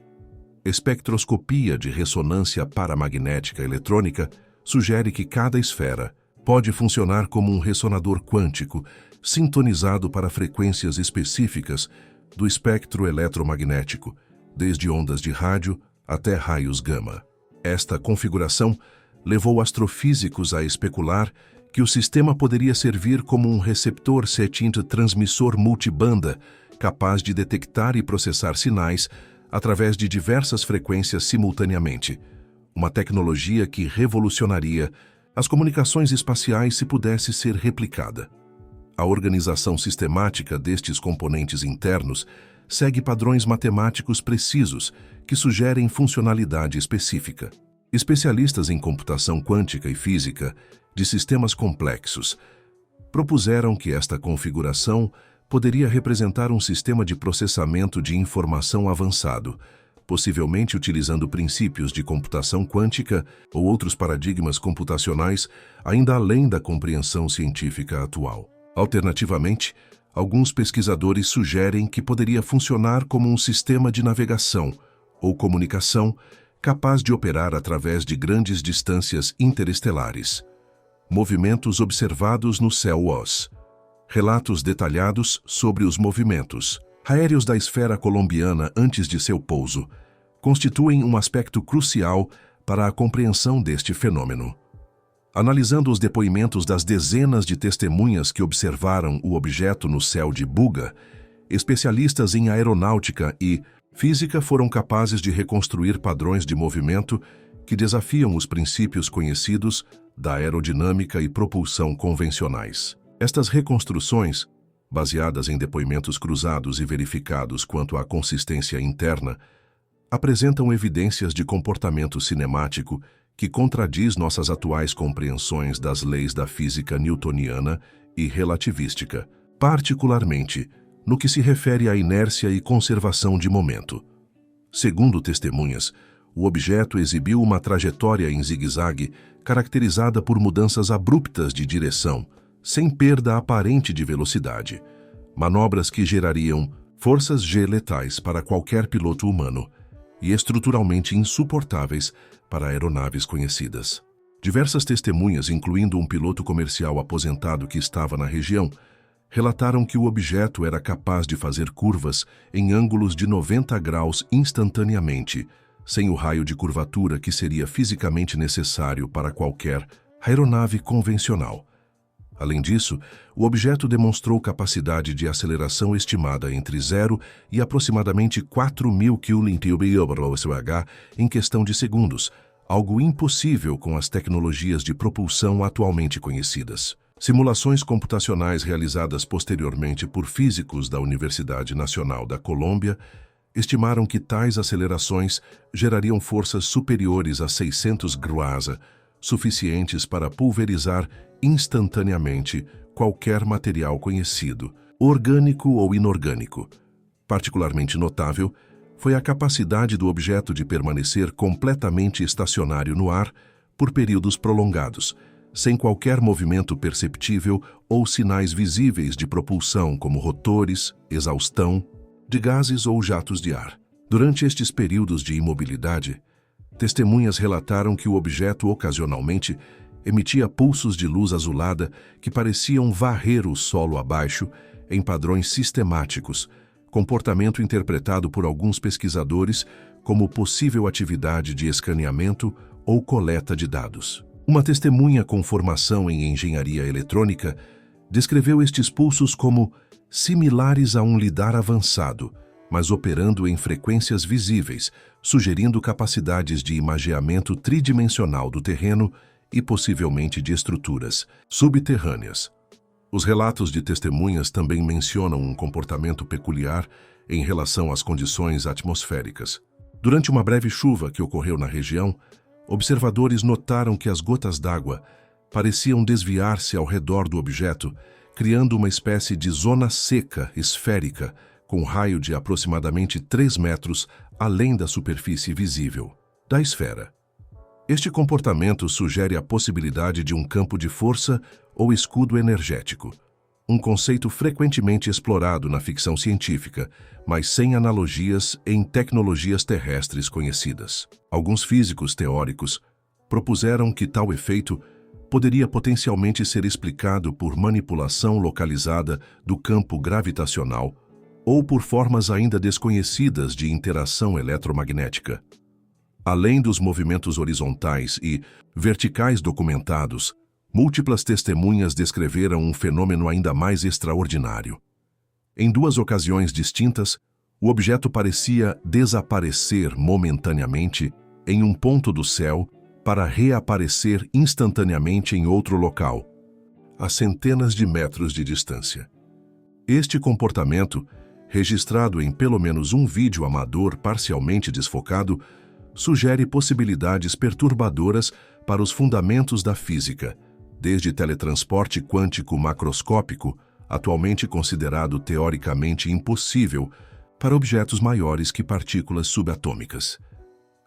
Espectroscopia de ressonância paramagnética eletrônica sugere que cada esfera pode funcionar como um ressonador quântico sintonizado para frequências específicas do espectro eletromagnético, desde ondas de rádio até raios gama. Esta configuração levou astrofísicos a especular que o sistema poderia servir como um receptor transmissor multibanda capaz de detectar e processar sinais através de diversas frequências simultaneamente, uma tecnologia que revolucionaria as comunicações espaciais se pudesse ser replicada. A organização sistemática destes componentes internos segue padrões matemáticos precisos que sugerem funcionalidade específica. Especialistas em computação quântica e física de sistemas complexos propuseram que esta configuração poderia representar um sistema de processamento de informação avançado, possivelmente utilizando princípios de computação quântica ou outros paradigmas computacionais ainda além da compreensão científica atual. Alternativamente, alguns pesquisadores sugerem que poderia funcionar como um sistema de navegação ou comunicação capaz de operar através de grandes distâncias interestelares. Movimentos observados no céu OSS. Relatos detalhados sobre os movimentos aéreos da esfera colombiana antes de seu pouso constituem um aspecto crucial para a compreensão deste fenômeno. Analisando os depoimentos das dezenas de testemunhas que observaram o objeto no céu de Buga, especialistas em aeronáutica e física foram capazes de reconstruir padrões de movimento que desafiam os princípios conhecidos da aerodinâmica e propulsão convencionais. Estas reconstruções, baseadas em depoimentos cruzados e verificados quanto à consistência interna, apresentam evidências de comportamento cinemático que contradiz nossas atuais compreensões das leis da física newtoniana e relativística, particularmente no que se refere à inércia e conservação de momento. Segundo testemunhas, o objeto exibiu uma trajetória em zigue-zague caracterizada por mudanças abruptas de direção, sem perda aparente de velocidade, manobras que gerariam forças G letais para qualquer piloto humano e estruturalmente insuportáveis para aeronaves conhecidas. Diversas testemunhas, incluindo um piloto comercial aposentado que estava na região, relataram que o objeto era capaz de fazer curvas em ângulos de 90 graus instantaneamente, sem o raio de curvatura que seria fisicamente necessário para qualquer aeronave convencional. Além disso, o objeto demonstrou capacidade de aceleração estimada entre 0 e aproximadamente 4.000 km/h em questão de segundos, algo impossível com as tecnologias de propulsão atualmente conhecidas. Simulações computacionais realizadas posteriormente por físicos da Universidade Nacional da Colômbia estimaram que tais acelerações gerariam forças superiores a 600 GWh, suficientes para pulverizar instantaneamente qualquer material conhecido, orgânico ou inorgânico. Particularmente notável foi a capacidade do objeto de permanecer completamente estacionário no ar por períodos prolongados, sem qualquer movimento perceptível ou sinais visíveis de propulsão como rotores, exaustão, de gases ou jatos de ar. Durante estes períodos de imobilidade, testemunhas relataram que o objeto ocasionalmente emitia pulsos de luz azulada que pareciam varrer o solo abaixo em padrões sistemáticos, comportamento interpretado por alguns pesquisadores como possível atividade de escaneamento ou coleta de dados. Uma testemunha com formação em engenharia eletrônica descreveu estes pulsos como similares a um lidar avançado, mas operando em frequências visíveis, sugerindo capacidades de imageamento tridimensional do terreno e possivelmente de estruturas subterrâneas. Os relatos de testemunhas também mencionam um comportamento peculiar em relação às condições atmosféricas. Durante uma breve chuva que ocorreu na região, observadores notaram que as gotas d'água pareciam desviar-se ao redor do objeto, criando uma espécie de zona seca esférica com um raio de aproximadamente 3 metros além da superfície visível da esfera. Este comportamento sugere a possibilidade de um campo de força ou escudo energético, um conceito frequentemente explorado na ficção científica, mas sem analogias em tecnologias terrestres conhecidas. Alguns físicos teóricos propuseram que tal efeito poderia potencialmente ser explicado por manipulação localizada do campo gravitacional ou por formas ainda desconhecidas de interação eletromagnética. Além dos movimentos horizontais e verticais documentados, múltiplas testemunhas descreveram um fenômeno ainda mais extraordinário. Em 2 ocasiões distintas, o objeto parecia desaparecer momentaneamente em um ponto do céu para reaparecer instantaneamente em outro local, a centenas de metros de distância. Este comportamento, registrado em pelo menos um vídeo amador parcialmente desfocado, sugere possibilidades perturbadoras para os fundamentos da física, desde teletransporte quântico macroscópico, atualmente considerado teoricamente impossível para objetos maiores que partículas subatômicas,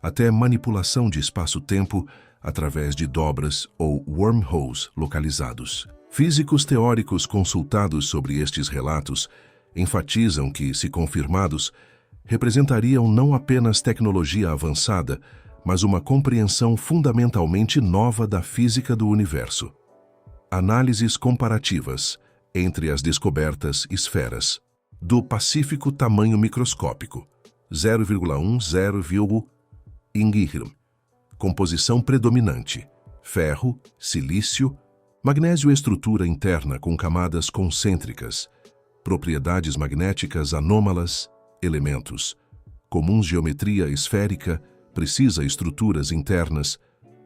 até manipulação de espaço-tempo através de dobras ou wormholes localizados. Físicos teóricos consultados sobre estes relatos enfatizam que, se confirmados, representariam não apenas tecnologia avançada, mas uma compreensão fundamentalmente nova da física do universo. Análises comparativas entre as descobertas esferas do Pacífico tamanho microscópico, 0,10 Inghirm, composição predominante, ferro, silício, magnésio estrutura interna com camadas concêntricas, propriedades magnéticas anômalas, elementos, comuns geometria esférica, precisa estruturas internas,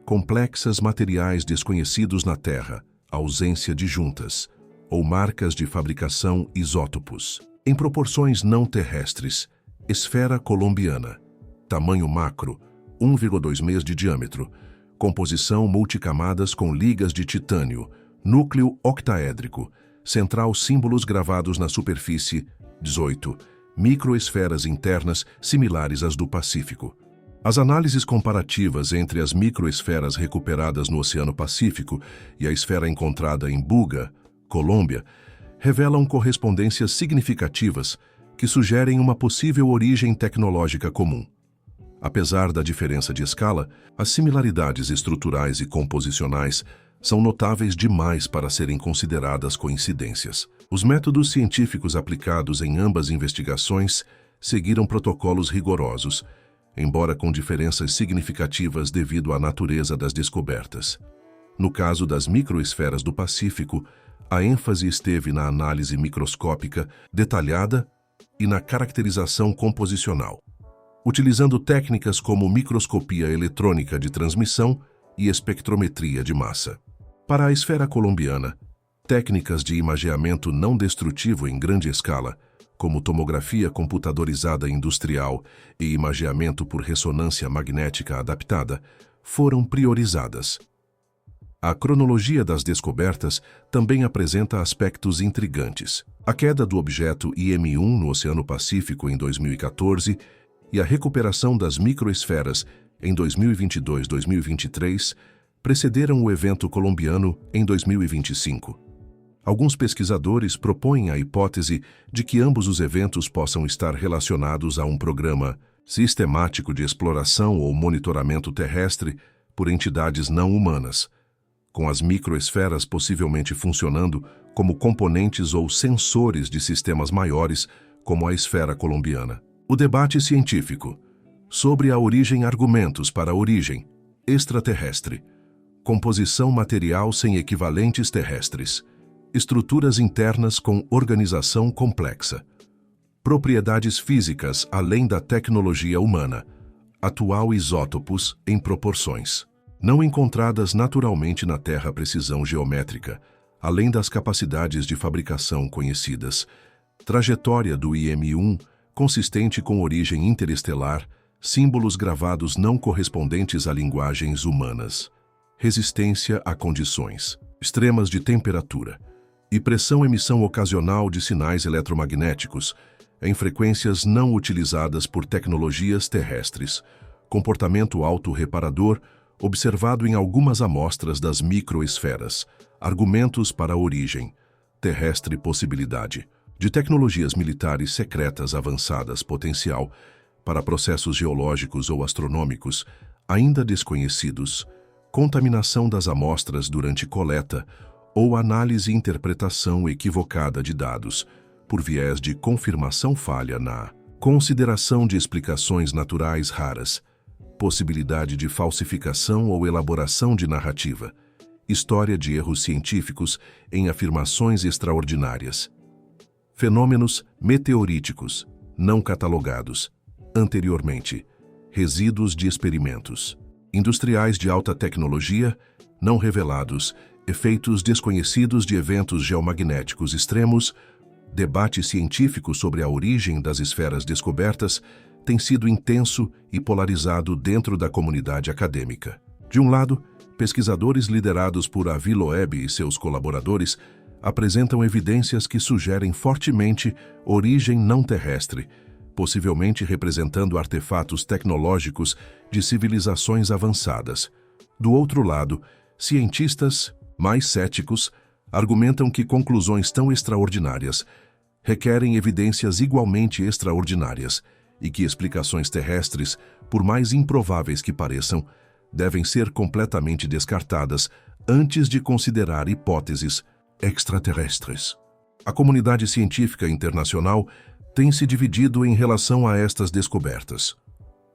complexas materiais desconhecidos na Terra, ausência de juntas, ou marcas de fabricação isótopos. Em proporções não terrestres, esfera colombiana, tamanho macro, 1,2 mês de diâmetro, composição multicamadas com ligas de titânio, núcleo octaédrico, central símbolos gravados na superfície, 18, microesferas internas similares às do Pacífico. As análises comparativas entre as microesferas recuperadas no Oceano Pacífico e a esfera encontrada em Buga, Colômbia, revelam correspondências significativas que sugerem uma possível origem tecnológica comum. Apesar da diferença de escala, as similaridades estruturais e composicionais são notáveis demais para serem consideradas coincidências. Os métodos científicos aplicados em ambas investigações seguiram protocolos rigorosos, embora com diferenças significativas devido à natureza das descobertas. No caso das microesferas do Pacífico, a ênfase esteve na análise microscópica detalhada e na caracterização composicional, utilizando técnicas como microscopia eletrônica de transmissão e espectrometria de massa. Para a esfera colombiana, técnicas de imageamento não destrutivo em grande escala, como tomografia computadorizada industrial e imageamento por ressonância magnética adaptada, foram priorizadas. A cronologia das descobertas também apresenta aspectos intrigantes. A queda do objeto IM-1 no Oceano Pacífico em 2014 e a recuperação das microesferas em 2022-2023 precederam o evento colombiano em 2025. Alguns pesquisadores propõem a hipótese de que ambos os eventos possam estar relacionados a um programa sistemático de exploração ou monitoramento terrestre por entidades não humanas, com as microesferas possivelmente funcionando como componentes ou sensores de sistemas maiores, como a esfera colombiana. O debate científico sobre a origem, argumentos para a origem extraterrestre, composição material sem equivalentes terrestres, estruturas internas com organização complexa, propriedades físicas além da tecnologia humana, atual isótopos em proporções não encontradas naturalmente na Terra, precisão geométrica, além das capacidades de fabricação conhecidas, trajetória do IM-1 consistente com origem interestelar, símbolos gravados não correspondentes a linguagens humanas, resistência a condições extremas de temperatura e pressão-emissão ocasional de sinais eletromagnéticos em frequências não utilizadas por tecnologias terrestres, comportamento autorreparador observado em algumas amostras das microesferas, argumentos para a origem, terrestre possibilidade, de tecnologias militares secretas avançadas potencial para processos geológicos ou astronômicos ainda desconhecidos, contaminação das amostras durante coleta ou análise e interpretação equivocada de dados, por viés de confirmação falha na consideração de explicações naturais raras, possibilidade de falsificação ou elaboração de narrativa, história de erros científicos em afirmações extraordinárias, fenômenos meteoríticos não catalogados anteriormente, resíduos de experimentos industriais de alta tecnologia não revelados, efeitos desconhecidos de eventos geomagnéticos extremos. Debate científico sobre a origem das esferas descobertas tem sido intenso e polarizado dentro da comunidade acadêmica. De um lado, pesquisadores liderados por Avi Loeb e seus colaboradores apresentam evidências que sugerem fortemente origem não terrestre, possivelmente representando artefatos tecnológicos de civilizações avançadas. Do outro lado, cientistas, mais céticos, argumentam que conclusões tão extraordinárias requerem evidências igualmente extraordinárias e que explicações terrestres, por mais improváveis que pareçam, devem ser completamente descartadas antes de considerar hipóteses extraterrestres. A comunidade científica internacional tem se dividido em relação a estas descobertas.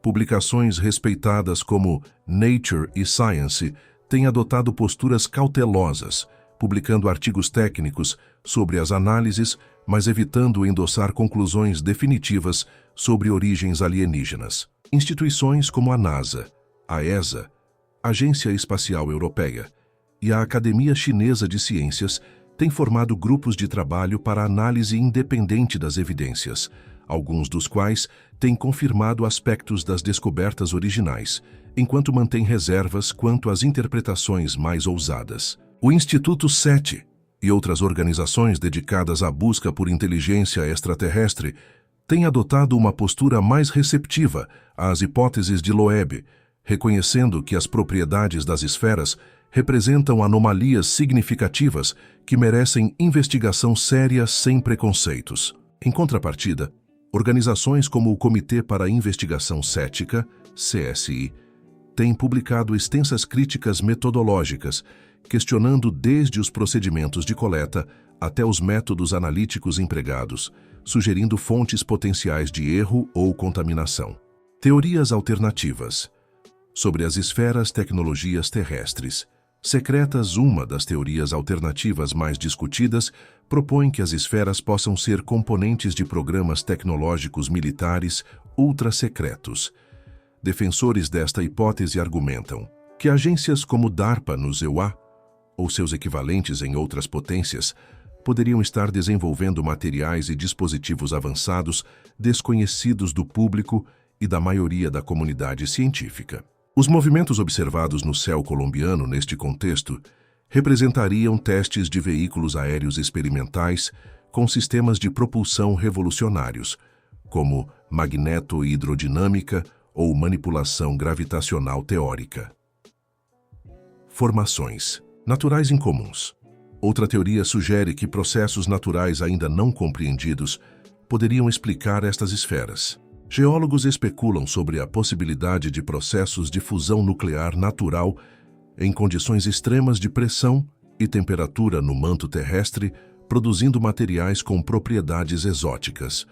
Publicações respeitadas como Nature e Science têm adotado posturas cautelosas, publicando artigos técnicos sobre as análises, mas evitando endossar conclusões definitivas sobre origens alienígenas. Instituições como a NASA, a ESA, Agência Espacial Europeia, e a Academia Chinesa de Ciências têm formado grupos de trabalho para análise independente das evidências, alguns dos quais têm confirmado aspectos das descobertas originais, enquanto mantêm reservas quanto às interpretações mais ousadas. O Instituto SETI e outras organizações dedicadas à busca por inteligência extraterrestre têm adotado uma postura mais receptiva às hipóteses de Loeb, reconhecendo que as propriedades das esferas representam anomalias significativas que merecem investigação séria sem preconceitos. Em contrapartida, organizações como o Comitê para a Investigação Cética, CSI, têm publicado extensas críticas metodológicas, questionando desde os procedimentos de coleta até os métodos analíticos empregados, sugerindo fontes potenciais de erro ou contaminação. Teorias alternativas. Sobre as esferas tecnologias terrestres. Secretas, uma das teorias alternativas mais discutidas, propõe que as esferas possam ser componentes de programas tecnológicos militares ultra-secretos. Defensores desta hipótese argumentam que agências como DARPA no EUA, ou seus equivalentes em outras potências, poderiam estar desenvolvendo materiais e dispositivos avançados desconhecidos do público e da maioria da comunidade científica. Os movimentos observados no céu colombiano neste contexto representariam testes de veículos aéreos experimentais com sistemas de propulsão revolucionários, como magneto-hidrodinâmica ou manipulação gravitacional teórica. Formações naturais incomuns. Outra teoria sugere que processos naturais ainda não compreendidos poderiam explicar estas esferas. Geólogos especulam sobre a possibilidade de processos de fusão nuclear natural em condições extremas de pressão e temperatura no manto terrestre, produzindo materiais com propriedades exóticas.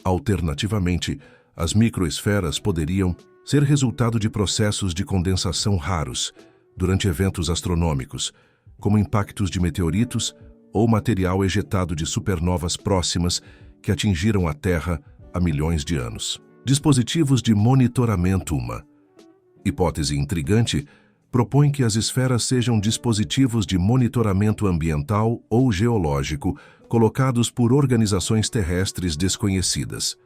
Alternativamente, as microesferas poderiam ser resultado de processos de condensação raros durante eventos astronômicos, como impactos de meteoritos ou material ejetado de supernovas próximas que atingiram a Terra há milhões de anos. Dispositivos de monitoramento. Uma hipótese intrigante propõe que as esferas sejam dispositivos de monitoramento ambiental ou geológico colocados por organizações terrestres desconhecidas.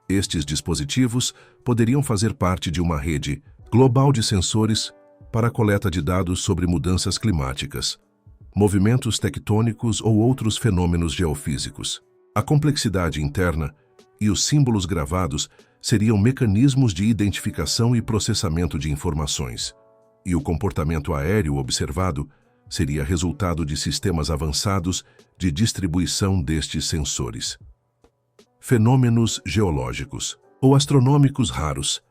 Estes dispositivos poderiam fazer parte de uma rede global de sensores para a coleta de dados sobre mudanças climáticas, movimentos tectônicos ou outros fenômenos geofísicos. A complexidade interna e os símbolos gravados seriam mecanismos de identificação e processamento de informações, e o comportamento aéreo observado seria resultado de sistemas avançados de distribuição destes sensores. Fenômenos geológicos ou astronômicos raros.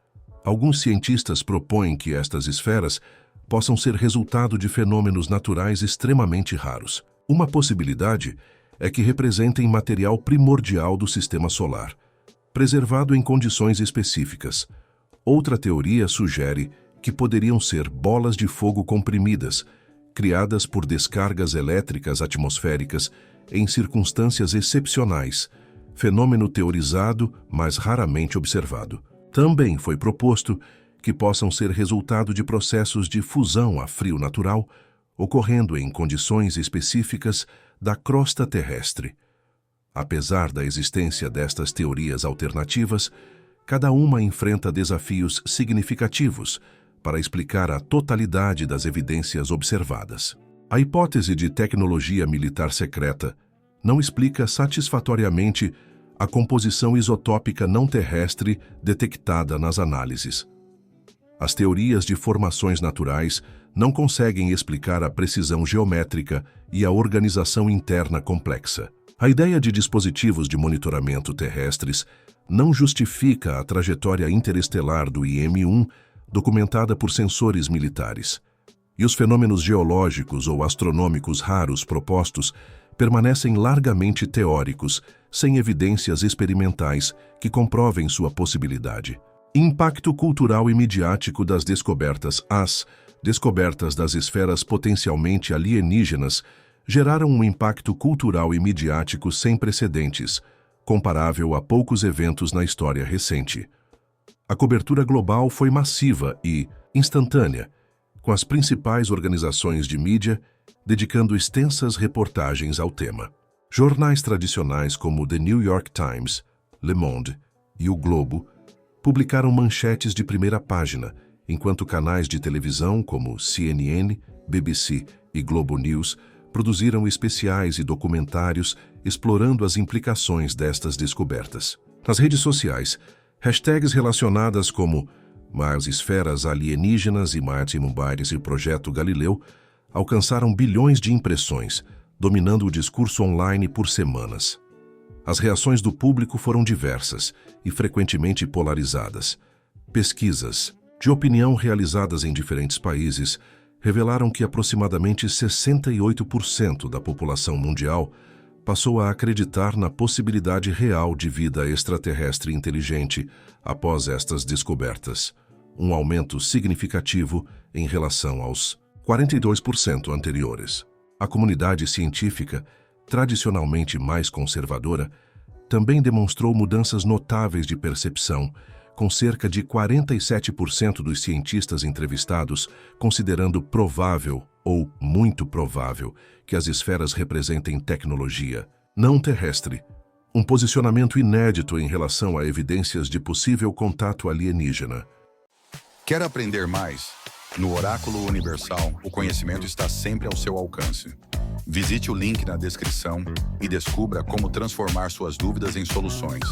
Alguns cientistas propõem que estas esferas possam ser resultado de fenômenos naturais extremamente raros. Uma possibilidade é que representem material primordial do sistema solar, preservado em condições específicas. Outra teoria sugere que poderiam ser bolas de fogo comprimidas, criadas por descargas elétricas atmosféricas em circunstâncias excepcionais, fenômeno teorizado, mas raramente observado. Também foi proposto que possam ser resultado de processos de fusão a frio natural, ocorrendo em condições específicas da crosta terrestre. Apesar da existência destas teorias alternativas, cada uma enfrenta desafios significativos para explicar a totalidade das evidências observadas. A hipótese de tecnologia militar secreta não explica satisfatoriamente a composição isotópica não terrestre detectada nas análises. As teorias de formações naturais não conseguem explicar a precisão geométrica e a organização interna complexa. A ideia de dispositivos de monitoramento terrestres não justifica a trajetória interestelar do IM-1 documentada por sensores militares. E os fenômenos geológicos ou astronômicos raros propostos permanecem largamente teóricos, sem evidências experimentais que comprovem sua possibilidade. Impacto cultural e midiático das descobertas. As descobertas das esferas potencialmente alienígenas geraram um impacto cultural e midiático sem precedentes, comparável a poucos eventos na história recente. A cobertura global foi massiva e instantânea, com as principais organizações de mídia dedicando extensas reportagens ao tema. Jornais tradicionais como The New York Times, Le Monde e O Globo publicaram manchetes de primeira página, enquanto canais de televisão como CNN, BBC e Globo News produziram especiais e documentários explorando as implicações destas descobertas. Nas redes sociais, hashtags relacionadas como mais esferas alienígenas e Marte Mobiles e o Projeto Galileu alcançaram bilhões de impressões, dominando o discurso online por semanas. As reações do público foram diversas e frequentemente polarizadas. Pesquisas de opinião realizadas em diferentes países revelaram que aproximadamente 68% da população mundial passou a acreditar na possibilidade real de vida extraterrestre inteligente após estas descobertas, um aumento significativo em relação aos 42% anteriores. A comunidade científica, tradicionalmente mais conservadora, também demonstrou mudanças notáveis de percepção, com cerca de 47% dos cientistas entrevistados considerando provável ou muito provável que as esferas representem tecnologia não terrestre, um posicionamento inédito em relação a evidências de possível contato alienígena. Quer aprender mais? No Oráculo Universal, o conhecimento está sempre ao seu alcance. Visite o link na descrição e descubra como transformar suas dúvidas em soluções.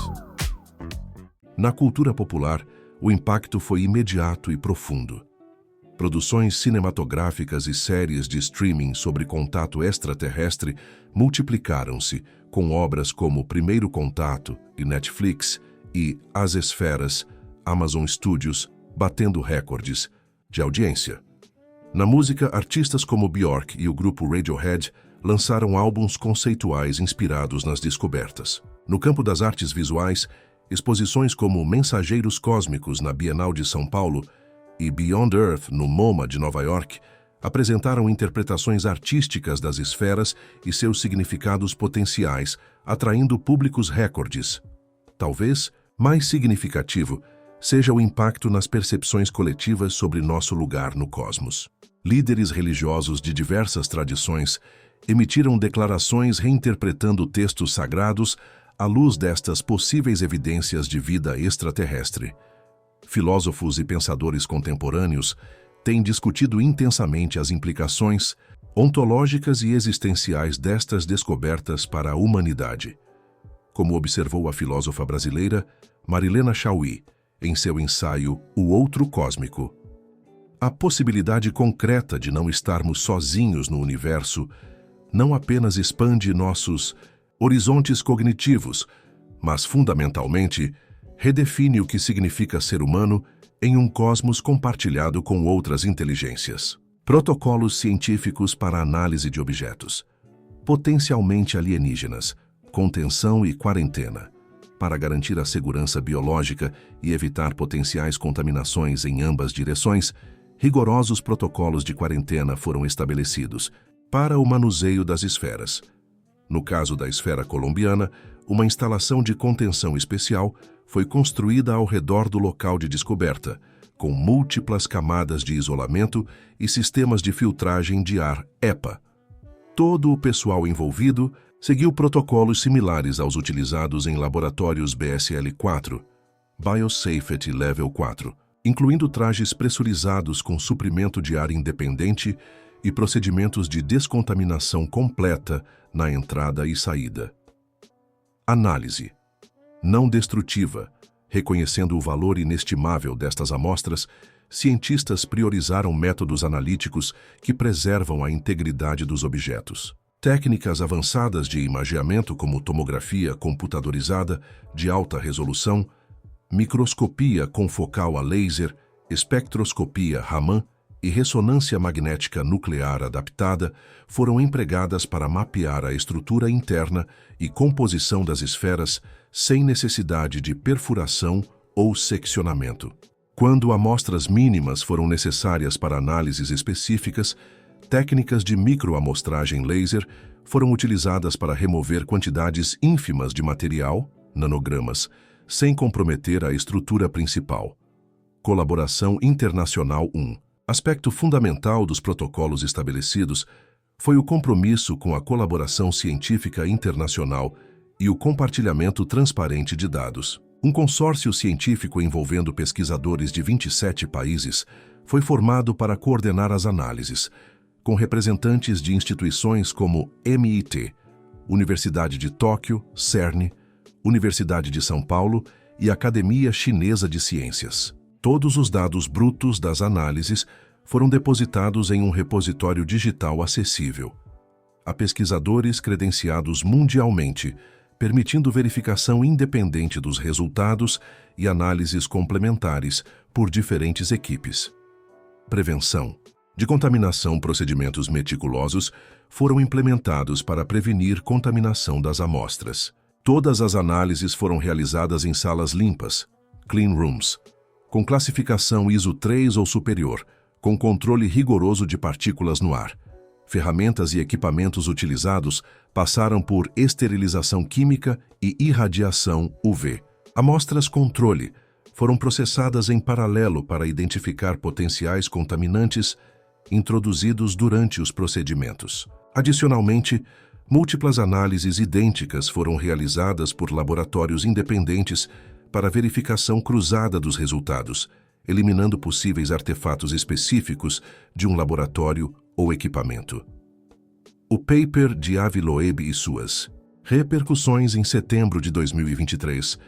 Na cultura popular, o impacto foi imediato e profundo. Produções cinematográficas e séries de streaming sobre contato extraterrestre multiplicaram-se, com obras como Primeiro Contato, de Netflix, e As Esferas, Amazon Studios, batendo recordes de audiência. Na música, artistas como Björk e o grupo Radiohead lançaram álbuns conceituais inspirados nas descobertas. No campo das artes visuais, exposições como Mensageiros Cósmicos na Bienal de São Paulo e Beyond Earth no MoMA de Nova York apresentaram interpretações artísticas das esferas e seus significados potenciais, atraindo públicos recordes. Talvez mais significativo seja o impacto nas percepções coletivas sobre nosso lugar no cosmos. Líderes religiosos de diversas tradições emitiram declarações reinterpretando textos sagrados à luz destas possíveis evidências de vida extraterrestre. Filósofos e pensadores contemporâneos têm discutido intensamente as implicações ontológicas e existenciais destas descobertas para a humanidade, como observou a filósofa brasileira Marilena Chauí em seu ensaio O Outro Cósmico. A possibilidade concreta de não estarmos sozinhos no universo não apenas expande nossos horizontes cognitivos, mas, fundamentalmente, redefine o que significa ser humano em um cosmos compartilhado com outras inteligências. Protocolos científicos para análise de objetos, potencialmente alienígenas, contenção e quarentena. Para garantir a segurança biológica e evitar potenciais contaminações em ambas direções, rigorosos protocolos de quarentena foram estabelecidos para o manuseio das esferas. No caso da esfera colombiana, uma instalação de contenção especial foi construída ao redor do local de descoberta, com múltiplas camadas de isolamento e sistemas de filtragem de ar EPA. Todo o pessoal envolvido seguiu protocolos similares aos utilizados em laboratórios BSL-4, Biosafety Level 4, incluindo trajes pressurizados com suprimento de ar independente e procedimentos de descontaminação completa na entrada e saída. Análise não destrutiva. Reconhecendo o valor inestimável destas amostras, cientistas priorizaram métodos analíticos que preservam a integridade dos objetos. Técnicas avançadas de imageamento como tomografia computadorizada de alta resolução, microscopia confocal a laser, espectroscopia Raman e ressonância magnética nuclear adaptada foram empregadas para mapear a estrutura interna e composição das esferas sem necessidade de perfuração ou seccionamento. Quando amostras mínimas foram necessárias para análises específicas, técnicas de microamostragem laser foram utilizadas para remover quantidades ínfimas de material, nanogramas, sem comprometer a estrutura principal. Colaboração Internacional 1. Aspecto fundamental dos protocolos estabelecidos foi o compromisso com a colaboração científica internacional e o compartilhamento transparente de dados. Um consórcio científico envolvendo pesquisadores de 27 países foi formado para coordenar as análises, com representantes de instituições como MIT, Universidade de Tóquio, CERN, Universidade de São Paulo e Academia Chinesa de Ciências. Todos os dados brutos das análises foram depositados em um repositório digital acessível a pesquisadores credenciados mundialmente, permitindo verificação independente dos resultados e análises complementares por diferentes equipes. Prevenção. De contaminação, procedimentos meticulosos foram implementados para prevenir contaminação das amostras. Todas as análises foram realizadas em salas limpas, clean rooms, com classificação ISO 3 ou superior, com controle rigoroso de partículas no ar. Ferramentas e equipamentos utilizados passaram por esterilização química e irradiação UV. Amostras controle foram processadas em paralelo para identificar potenciais contaminantes introduzidos durante os procedimentos. Adicionalmente, múltiplas análises idênticas foram realizadas por laboratórios independentes para verificação cruzada dos resultados, eliminando possíveis artefatos específicos de um laboratório ou equipamento. O paper de Avi Loeb e suas repercussões. Em setembro de 2023,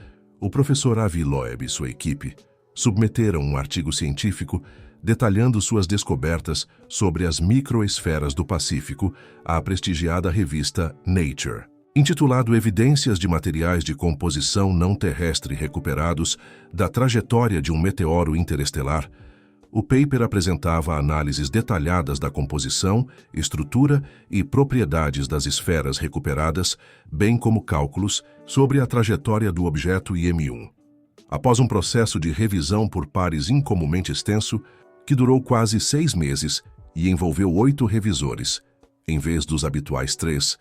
o professor Avi Loeb e sua equipe submeteram um artigo científico detalhando suas descobertas sobre as microesferas do Pacífico à prestigiada revista Nature. Intitulado Evidências de Materiais de Composição Não Terrestre Recuperados da Trajetória de um Meteoro Interestelar, o paper apresentava análises detalhadas da composição, estrutura e propriedades das esferas recuperadas, bem como cálculos sobre a trajetória do objeto IM-1. Após um processo de revisão por pares incomumente extenso, que durou quase 6 meses e envolveu 8 revisores, em vez dos habituais 3,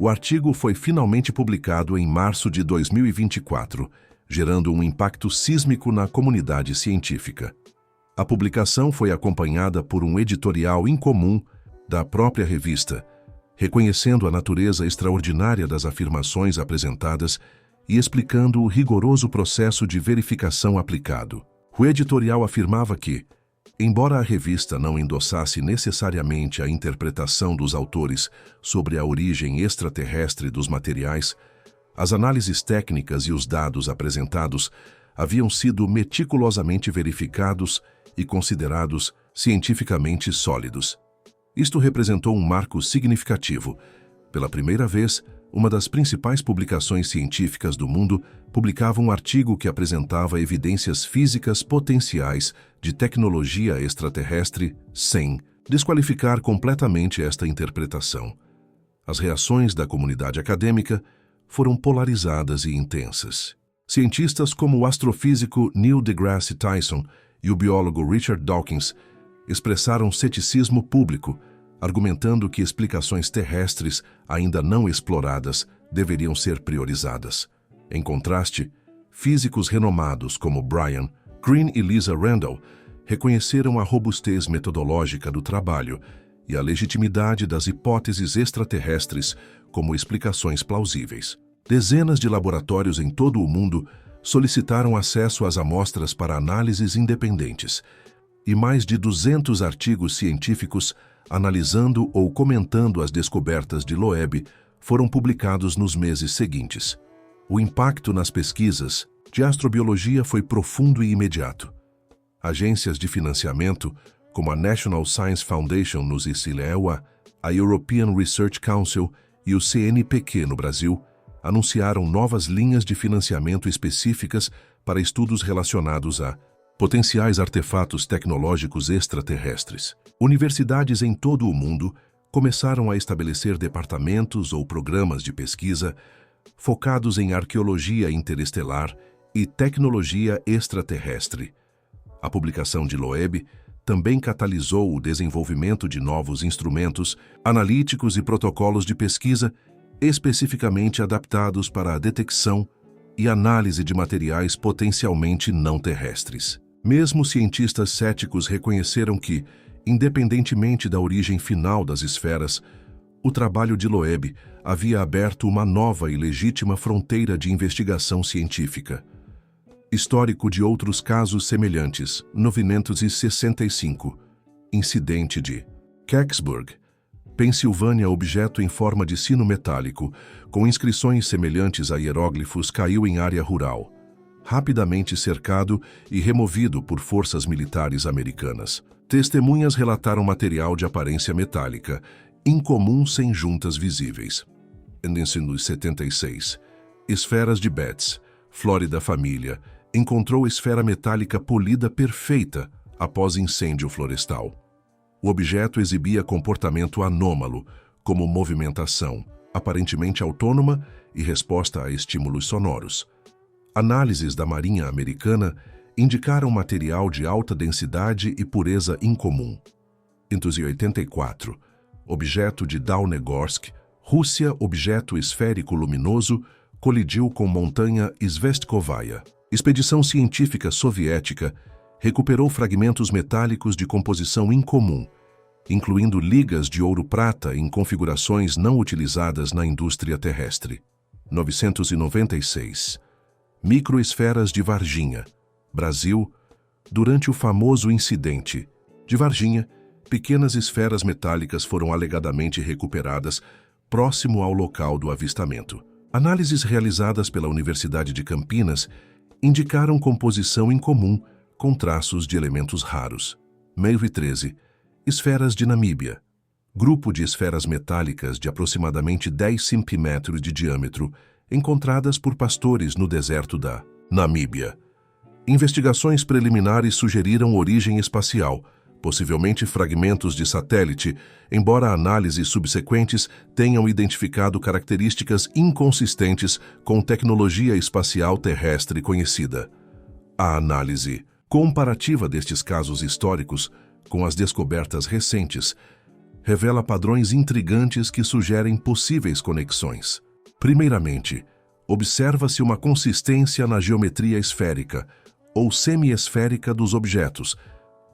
o artigo foi finalmente publicado em março de 2024, gerando um impacto sísmico na comunidade científica. A publicação foi acompanhada por um editorial incomum da própria revista, reconhecendo a natureza extraordinária das afirmações apresentadas e explicando o rigoroso processo de verificação aplicado. O editorial afirmava que, embora a revista não endossasse necessariamente a interpretação dos autores sobre a origem extraterrestre dos materiais, as análises técnicas e os dados apresentados haviam sido meticulosamente verificados e considerados cientificamente sólidos. Isto representou um marco significativo. Pela primeira vez, uma das principais publicações científicas do mundo publicava um artigo que apresentava evidências físicas potenciais de tecnologia extraterrestre sem desqualificar completamente esta interpretação. As reações da comunidade acadêmica foram polarizadas e intensas. Cientistas como o astrofísico Neil deGrasse Tyson e o biólogo Richard Dawkins expressaram ceticismo público, argumentando que explicações terrestres ainda não exploradas deveriam ser priorizadas. Em contraste, físicos renomados como Brian Greene e Lisa Randall reconheceram a robustez metodológica do trabalho e a legitimidade das hipóteses extraterrestres como explicações plausíveis. Dezenas de laboratórios em todo o mundo solicitaram acesso às amostras para análises independentes, e mais de 200 artigos científicos analisando ou comentando as descobertas de Loeb foram publicados nos meses seguintes. O impacto nas pesquisas de astrobiologia foi profundo e imediato. Agências de financiamento, como a National Science Foundation nos ICLEA, a European Research Council e o CNPq no Brasil, anunciaram novas linhas de financiamento específicas para estudos relacionados a potenciais artefatos tecnológicos extraterrestres. Universidades em todo o mundo começaram a estabelecer departamentos ou programas de pesquisa focados em arqueologia interestelar e tecnologia extraterrestre. A publicação de Loeb também catalisou o desenvolvimento de novos instrumentos analíticos e protocolos de pesquisa especificamente adaptados para a detecção e análise de materiais potencialmente não terrestres. Mesmo cientistas céticos reconheceram que, independentemente da origem final das esferas, o trabalho de Loeb havia aberto uma nova e legítima fronteira de investigação científica. Histórico de outros casos semelhantes, 965. Incidente de Kecksburg, Pensilvânia. Objeto em forma de sino metálico, com inscrições semelhantes a hieróglifos, caiu em área rural, rapidamente cercado e removido por forças militares americanas. Testemunhas relataram material de aparência metálica, incomum sem juntas visíveis. Em 1976, Esferas de Betts, Flórida. Família encontrou esfera metálica polida perfeita após incêndio florestal. O objeto exibia comportamento anômalo, como movimentação, aparentemente autônoma e resposta a estímulos sonoros. Análises da Marinha Americana indicaram material de alta densidade e pureza incomum. Em 1984, objeto de Dawnegorsk, Rússia. Objeto esférico luminoso colidiu com montanha Svestkovaya. Expedição científica soviética recuperou fragmentos metálicos de composição incomum, incluindo ligas de ouro-prata em configurações não utilizadas na indústria terrestre. 996. Microesferas de Varginha, Brasil. Durante o famoso incidente de Varginha, pequenas esferas metálicas foram alegadamente recuperadas próximo ao local do avistamento. Análises realizadas pela Universidade de Campinas indicaram composição incomum com traços de elementos raros. 13. Esferas de Namíbia. Grupo de esferas metálicas de aproximadamente 10 centímetros de diâmetro, encontradas por pastores no deserto da Namíbia. Investigações preliminares sugeriram origem espacial, possivelmente fragmentos de satélite, embora análises subsequentes tenham identificado características inconsistentes com tecnologia espacial terrestre conhecida. A análise comparativa destes casos históricos com as descobertas recentes revela padrões intrigantes que sugerem possíveis conexões. Primeiramente, observa-se uma consistência na geometria esférica ou semiesférica dos objetos,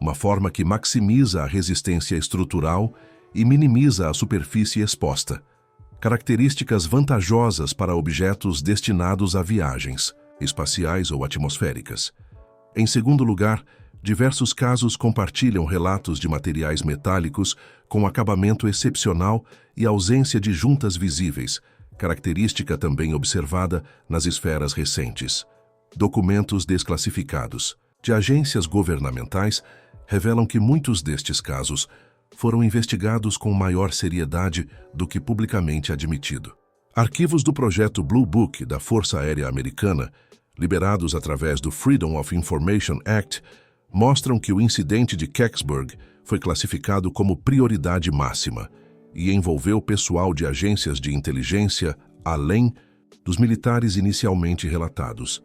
uma forma que maximiza a resistência estrutural e minimiza a superfície exposta, características vantajosas para objetos destinados a viagens espaciais ou atmosféricas. Em segundo lugar, diversos casos compartilham relatos de materiais metálicos com acabamento excepcional e ausência de juntas visíveis, característica também observada nas esferas recentes. Documentos desclassificados de agências governamentais revelam que muitos destes casos foram investigados com maior seriedade do que publicamente admitido. Arquivos do projeto Blue Book da Força Aérea Americana, liberados através do Freedom of Information Act, mostram que o incidente de Kecksburg foi classificado como prioridade máxima e envolveu pessoal de agências de inteligência além dos militares inicialmente relatados.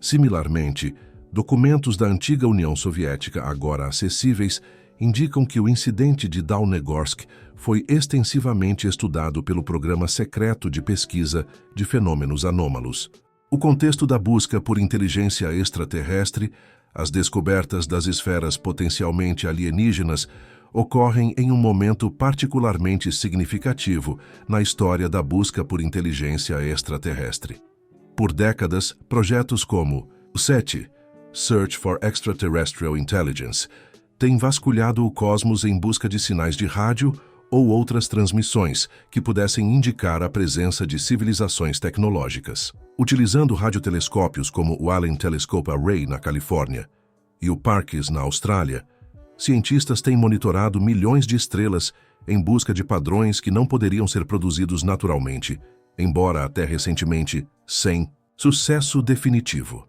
Similarmente, documentos da antiga União Soviética, agora acessíveis, indicam que o incidente de Dawnegorsk foi extensivamente estudado pelo Programa Secreto de Pesquisa de Fenômenos Anômalos. O contexto da busca por inteligência extraterrestre, as descobertas das esferas potencialmente alienígenas, ocorrem em um momento particularmente significativo na história da busca por inteligência extraterrestre. Por décadas, projetos como o SETI, Search for Extraterrestrial Intelligence, têm vasculhado o cosmos em busca de sinais de rádio ou outras transmissões que pudessem indicar a presença de civilizações tecnológicas. Utilizando radiotelescópios como o Allen Telescope Array na Califórnia e o Parkes na Austrália, cientistas têm monitorado milhões de estrelas em busca de padrões que não poderiam ser produzidos naturalmente, embora até recentemente sem sucesso definitivo.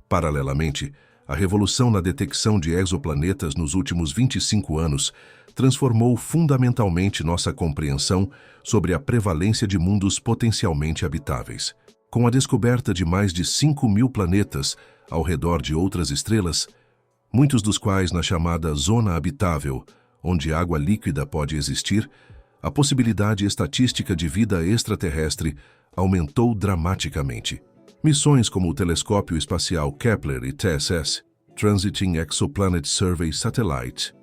Paralelamente, a revolução na detecção de exoplanetas nos últimos 25 anos transformou fundamentalmente nossa compreensão sobre a prevalência de mundos potencialmente habitáveis. Com a descoberta de mais de 5.000 planetas ao redor de outras estrelas, muitos dos quais na chamada zona habitável, onde água líquida pode existir, a possibilidade estatística de vida extraterrestre aumentou dramaticamente. Missões como o telescópio espacial Kepler e TESS, Transiting Exoplanet Survey Satellite,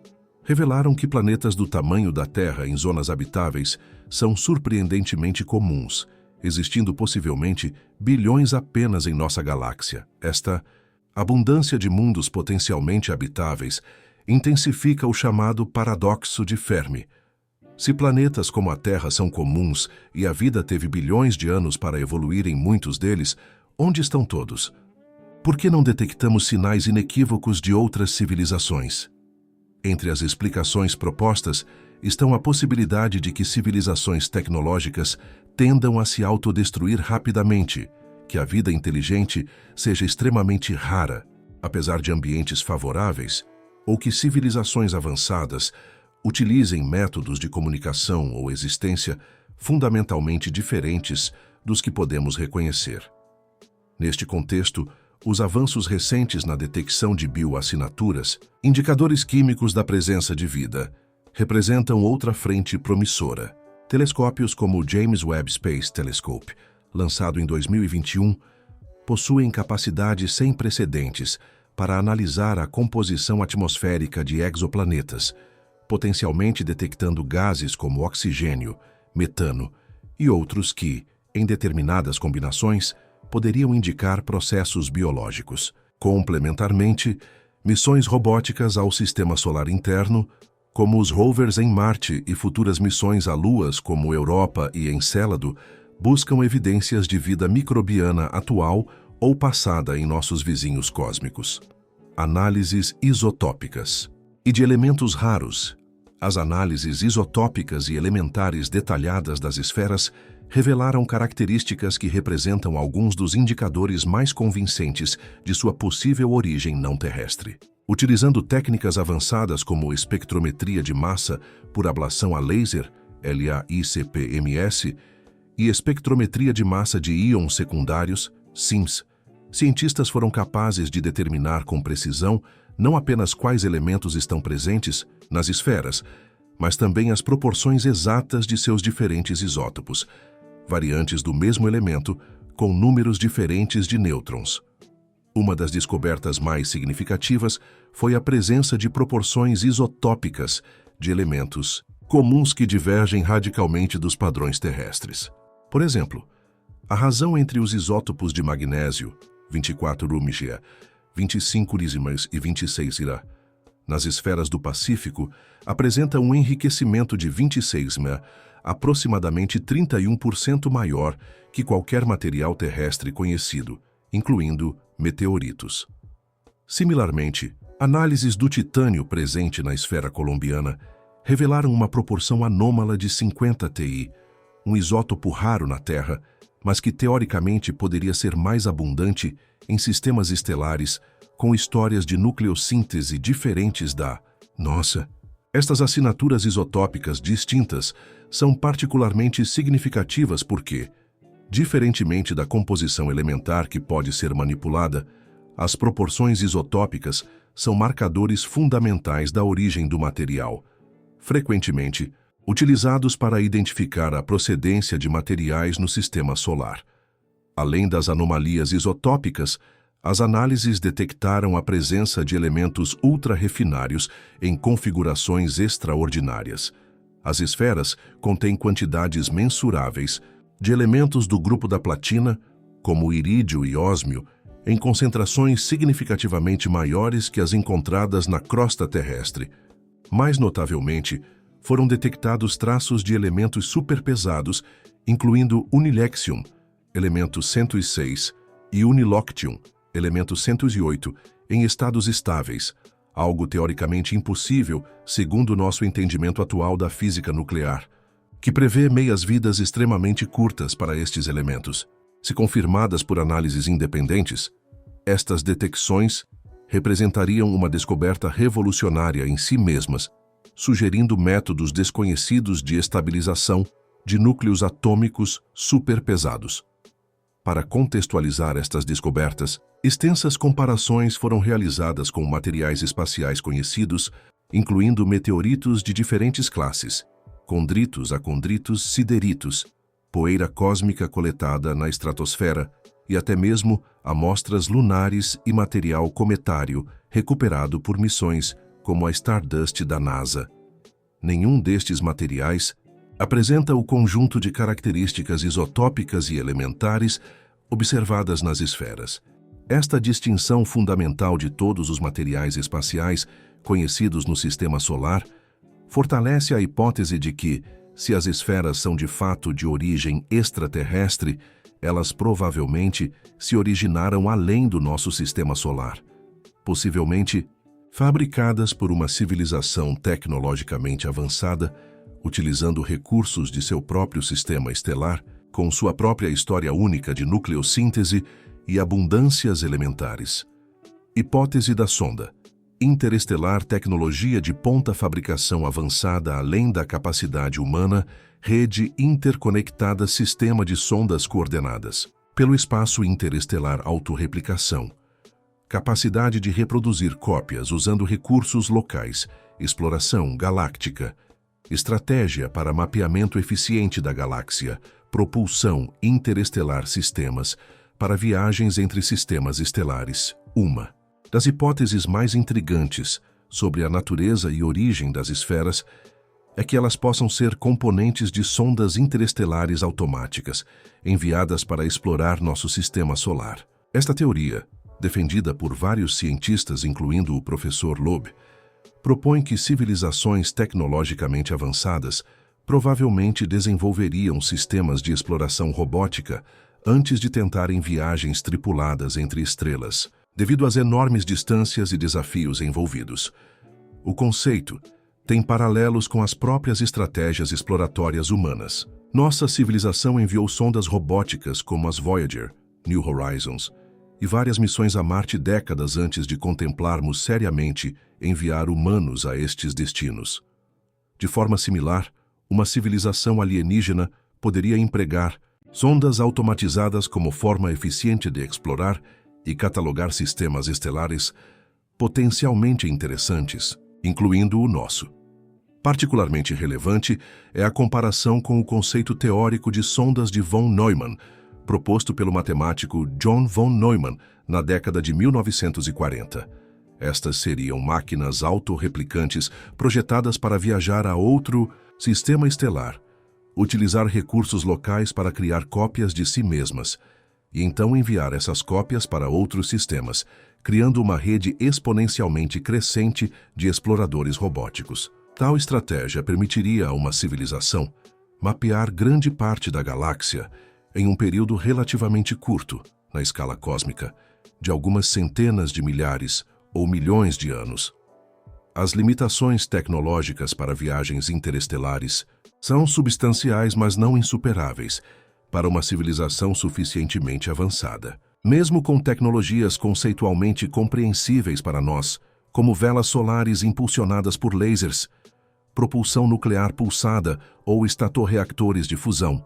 revelaram que planetas do tamanho da Terra em zonas habitáveis são surpreendentemente comuns, existindo possivelmente bilhões apenas em nossa galáxia. Esta abundância de mundos potencialmente habitáveis intensifica o chamado paradoxo de Fermi. Se planetas como a Terra são comuns e a vida teve bilhões de anos para evoluir em muitos deles, onde estão todos? Por que não detectamos sinais inequívocos de outras civilizações? Entre as explicações propostas estão a possibilidade de que civilizações tecnológicas tendam a se autodestruir rapidamente, que a vida inteligente seja extremamente rara, apesar de ambientes favoráveis, ou que civilizações avançadas utilizem métodos de comunicação ou existência fundamentalmente diferentes dos que podemos reconhecer. Neste contexto, os avanços recentes na detecção de bioassinaturas, indicadores químicos da presença de vida, representam outra frente promissora. Telescópios como o James Webb Space Telescope, lançado em 2021, possuem capacidade sem precedentes para analisar a composição atmosférica de exoplanetas, potencialmente detectando gases como oxigênio, metano e outros que, em determinadas combinações, poderiam indicar processos biológicos. Complementarmente, missões robóticas ao sistema solar interno, como os rovers em Marte e futuras missões a luas como Europa e Encélado, buscam evidências de vida microbiana atual ou passada em nossos vizinhos cósmicos. Análises isotópicas. E de elementos raros. As análises isotópicas e elementares detalhadas das esferas revelaram características que representam alguns dos indicadores mais convincentes de sua possível origem não terrestre. Utilizando técnicas avançadas como espectrometria de massa por ablação a laser, LAICPMS, e espectrometria de massa de íons secundários, SIMS, cientistas foram capazes de determinar com precisão não apenas quais elementos estão presentes nas esferas, mas também as proporções exatas de seus diferentes isótopos, variantes do mesmo elemento com números diferentes de nêutrons. Uma das descobertas mais significativas foi a presença de proporções isotópicas de elementos comuns que divergem radicalmente dos padrões terrestres. Por exemplo, a razão entre os isótopos de magnésio, 24 Rumigia, 25 Lísimas e 26 Ira, nas esferas do Pacífico, apresenta um enriquecimento de 26 Ma, aproximadamente 31% maior que qualquer material terrestre conhecido, incluindo meteoritos. Similarmente, análises do titânio presente na esfera colombiana revelaram uma proporção anômala de 50 Ti, um isótopo raro na Terra, mas que teoricamente poderia ser mais abundante em sistemas estelares com histórias de nucleossíntese diferentes da nossa. Estas assinaturas isotópicas distintas são particularmente significativas porque, diferentemente da composição elementar que pode ser manipulada, as proporções isotópicas são marcadores fundamentais da origem do material, frequentemente utilizados para identificar a procedência de materiais no sistema solar. Além das anomalias isotópicas, as análises detectaram a presença de elementos ultra-refinários em configurações extraordinárias. As esferas contêm quantidades mensuráveis de elementos do grupo da platina, como irídio e ósmio, em concentrações significativamente maiores que as encontradas na crosta terrestre. Mais notavelmente, foram detectados traços de elementos superpesados, incluindo unilexium, elemento 106, e uniloctium, elemento 108, em estados estáveis, algo teoricamente impossível segundo nosso entendimento atual da física nuclear, que prevê meias-vidas extremamente curtas para estes elementos. Se confirmadas por análises independentes, estas detecções representariam uma descoberta revolucionária em si mesmas, sugerindo métodos desconhecidos de estabilização de núcleos atômicos superpesados. Para contextualizar estas descobertas, extensas comparações foram realizadas com materiais espaciais conhecidos, incluindo meteoritos de diferentes classes, condritos, acondritos, sideritos, poeira cósmica coletada na estratosfera e até mesmo amostras lunares e material cometário recuperado por missões como a Stardust da NASA. Nenhum destes materiais apresenta o conjunto de características isotópicas e elementares observadas nas esferas. Esta distinção fundamental de todos os materiais espaciais conhecidos no Sistema Solar fortalece a hipótese de que, se as esferas são de fato de origem extraterrestre, elas provavelmente se originaram além do nosso Sistema Solar, possivelmente fabricadas por uma civilização tecnologicamente avançada, utilizando recursos de seu próprio sistema estelar, com sua própria história única de nucleossíntese e abundâncias elementares. Hipótese da sonda. Interestelar, tecnologia de ponta, fabricação avançada além da capacidade humana, rede interconectada, sistema de sondas coordenadas. Pelo espaço interestelar, autorreplicação. Capacidade de reproduzir cópias usando recursos locais, exploração galáctica. Estratégia para mapeamento eficiente da galáxia, propulsão interestelar, sistemas para viagens entre sistemas estelares. Uma das hipóteses mais intrigantes sobre a natureza e origem das esferas é que elas possam ser componentes de sondas interestelares automáticas, enviadas para explorar nosso sistema solar. Esta teoria, defendida por vários cientistas, incluindo o professor Loeb, propõe que civilizações tecnologicamente avançadas provavelmente desenvolveriam sistemas de exploração robótica antes de tentarem viagens tripuladas entre estrelas, devido às enormes distâncias e desafios envolvidos. O conceito tem paralelos com as próprias estratégias exploratórias humanas. Nossa civilização enviou sondas robóticas como as Voyager, New Horizons, e várias missões a Marte décadas antes de contemplarmos seriamente enviar humanos a estes destinos. De forma similar, uma civilização alienígena poderia empregar sondas automatizadas como forma eficiente de explorar e catalogar sistemas estelares potencialmente interessantes, incluindo o nosso. Particularmente relevante é a comparação com o conceito teórico de sondas de von Neumann, proposto pelo matemático John von Neumann na década de 1940. Estas seriam máquinas autorreplicantes projetadas para viajar a outro sistema estelar, utilizar recursos locais para criar cópias de si mesmas, e então enviar essas cópias para outros sistemas, criando uma rede exponencialmente crescente de exploradores robóticos. Tal estratégia permitiria a uma civilização mapear grande parte da galáxia em um período relativamente curto, na escala cósmica, de algumas centenas de milhares ou milhões de anos. As limitações tecnológicas para viagens interestelares são substanciais, mas não insuperáveis, para uma civilização suficientemente avançada. Mesmo com tecnologias conceitualmente compreensíveis para nós, como velas solares impulsionadas por lasers, propulsão nuclear pulsada ou estatorreactores de fusão,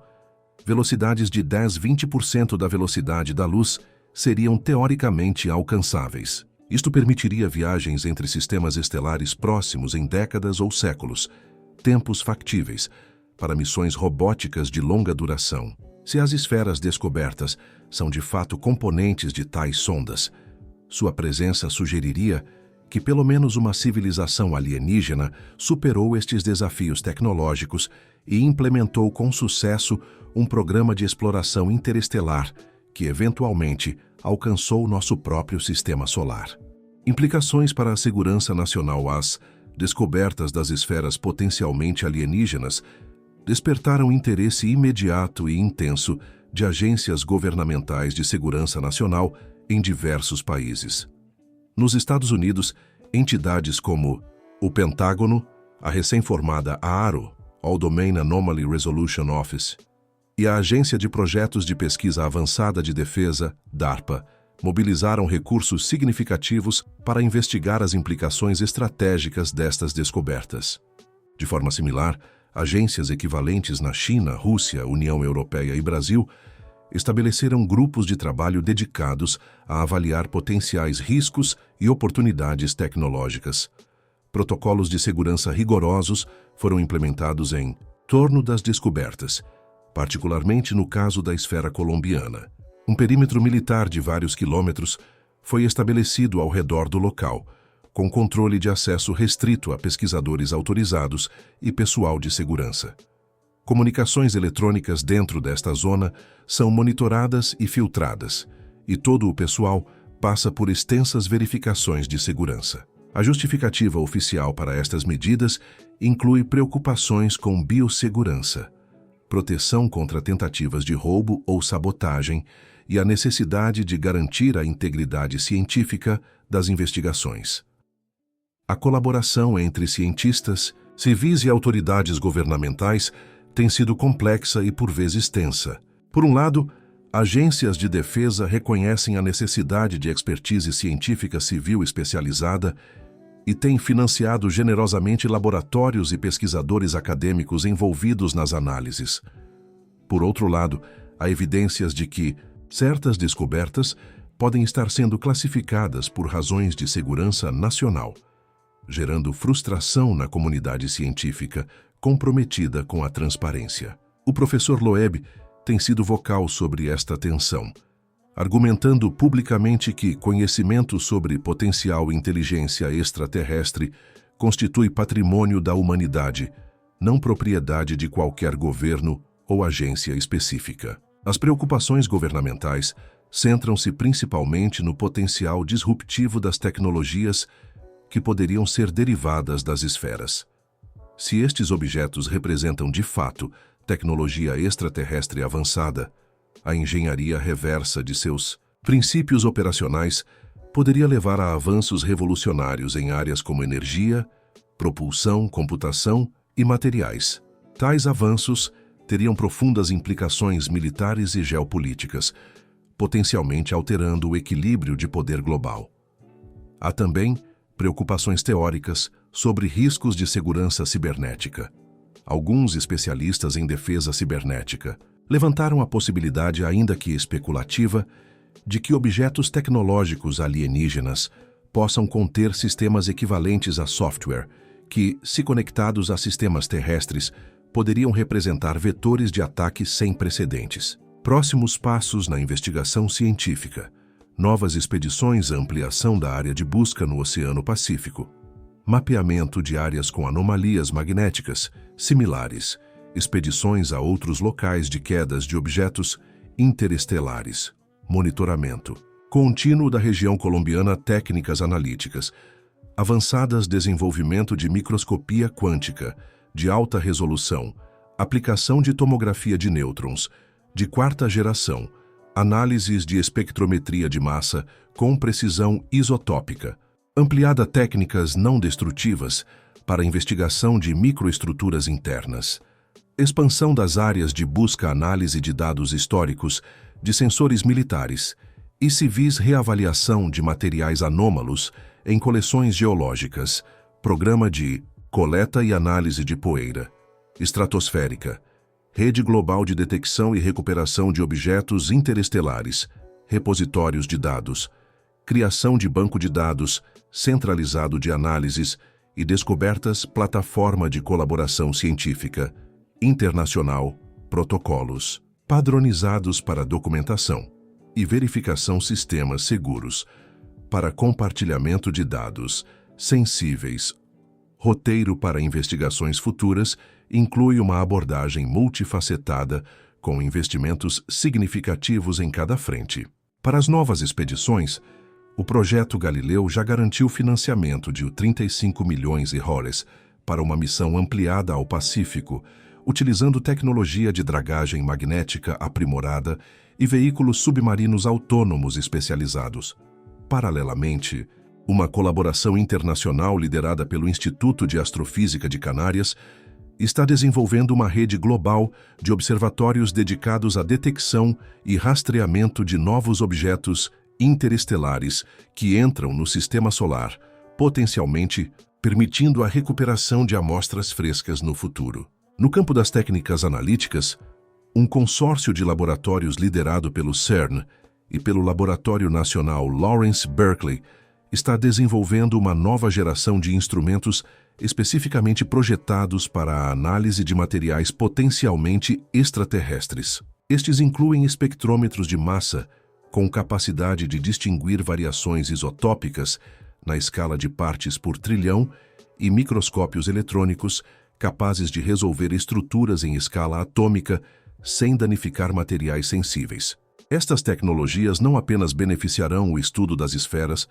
velocidades de 10-20% da velocidade da luz seriam teoricamente alcançáveis. Isto permitiria viagens entre sistemas estelares próximos em décadas ou séculos, tempos factíveis, para missões robóticas de longa duração. Se as esferas descobertas são de fato componentes de tais sondas, sua presença sugeriria que pelo menos uma civilização alienígena superou estes desafios tecnológicos e implementou com sucesso um programa de exploração interestelar que, eventualmente, alcançou nosso próprio sistema solar. Implicações para a segurança nacional. As descobertas das esferas potencialmente alienígenas despertaram interesse imediato e intenso de agências governamentais de segurança nacional em diversos países. Nos Estados Unidos, entidades como o Pentágono, a recém-formada AARO, All Domain Anomaly Resolution Office, e a Agência de Projetos de Pesquisa Avançada de Defesa, DARPA, mobilizaram recursos significativos para investigar as implicações estratégicas destas descobertas. De forma similar, agências equivalentes na China, Rússia, União Europeia e Brasil estabeleceram grupos de trabalho dedicados a avaliar potenciais riscos e oportunidades tecnológicas. Protocolos de segurança rigorosos foram implementados em torno das descobertas, particularmente no caso da esfera colombiana. Um perímetro militar de vários quilômetros foi estabelecido ao redor do local, com controle de acesso restrito a pesquisadores autorizados e pessoal de segurança. Comunicações eletrônicas dentro desta zona são monitoradas e filtradas, e todo o pessoal passa por extensas verificações de segurança. A justificativa oficial para estas medidas inclui preocupações com biossegurança, proteção contra tentativas de roubo ou sabotagem e a necessidade de garantir a integridade científica das investigações. A colaboração entre cientistas, civis e autoridades governamentais tem sido complexa e por vezes tensa. Por um lado, agências de defesa reconhecem a necessidade de expertise científica civil especializada e têm financiado generosamente laboratórios e pesquisadores acadêmicos envolvidos nas análises. Por outro lado, há evidências de que certas descobertas podem estar sendo classificadas por razões de segurança nacional, gerando frustração na comunidade científica comprometida com a transparência. O professor Loeb tem sido vocal sobre esta tensão, argumentando publicamente que conhecimento sobre potencial inteligência extraterrestre constitui patrimônio da humanidade, não propriedade de qualquer governo ou agência específica. As preocupações governamentais centram-se principalmente no potencial disruptivo das tecnologias que poderiam ser derivadas das esferas. Se estes objetos representam de fato tecnologia extraterrestre avançada, a engenharia reversa de seus princípios operacionais poderia levar a avanços revolucionários em áreas como energia, propulsão, computação e materiais. Tais avanços teriam profundas implicações militares e geopolíticas, potencialmente alterando o equilíbrio de poder global. Há também preocupações teóricas sobre riscos de segurança cibernética. Alguns especialistas em defesa cibernética levantaram a possibilidade, ainda que especulativa, de que objetos tecnológicos alienígenas possam conter sistemas equivalentes a software que, se conectados a sistemas terrestres, poderiam representar vetores de ataque sem precedentes. Próximos passos na investigação científica: novas expedições à ampliação da área de busca no Oceano Pacífico, mapeamento de áreas com anomalias magnéticas similares, expedições a outros locais de quedas de objetos interestelares, monitoramento contínuo da região colombiana, técnicas analíticas, avançadas desenvolvimento de microscopia quântica, de alta resolução, aplicação de tomografia de nêutrons, de quarta geração, análises de espectrometria de massa com precisão isotópica, ampliada técnicas não destrutivas para investigação de microestruturas internas, expansão das áreas de busca-análise de dados históricos, de sensores militares e civis, reavaliação de materiais anômalos em coleções geológicas, programa de coleta e análise de poeira estratosférica, rede global de detecção e recuperação de objetos interestelares, repositórios de dados, criação de banco de dados centralizado de análises e descobertas, plataforma de colaboração científica internacional, protocolos padronizados para documentação e verificação, sistemas seguros para compartilhamento de dados sensíveis. Roteiro para investigações futuras inclui uma abordagem multifacetada com investimentos significativos em cada frente. Para as novas expedições, o projeto Galileu já garantiu financiamento de $35 milhões para uma missão ampliada ao Pacífico, utilizando tecnologia de dragagem magnética aprimorada e veículos submarinos autônomos especializados. Paralelamente, uma colaboração internacional liderada pelo Instituto de Astrofísica de Canárias está desenvolvendo uma rede global de observatórios dedicados à detecção e rastreamento de novos objetos interestelares que entram no sistema solar, potencialmente permitindo a recuperação de amostras frescas no futuro. No campo das técnicas analíticas, Um consórcio de laboratórios liderado pelo CERN e pelo Laboratório Nacional Lawrence Berkeley está desenvolvendo uma nova geração de instrumentos especificamente projetados para a análise de materiais potencialmente extraterrestres. Estes incluem espectrômetros de massa com capacidade de distinguir variações isotópicas na escala de partes por trilhão e microscópios eletrônicos capazes de resolver estruturas em escala atômica sem danificar materiais sensíveis. Estas tecnologias não apenas beneficiarão o estudo das esferas,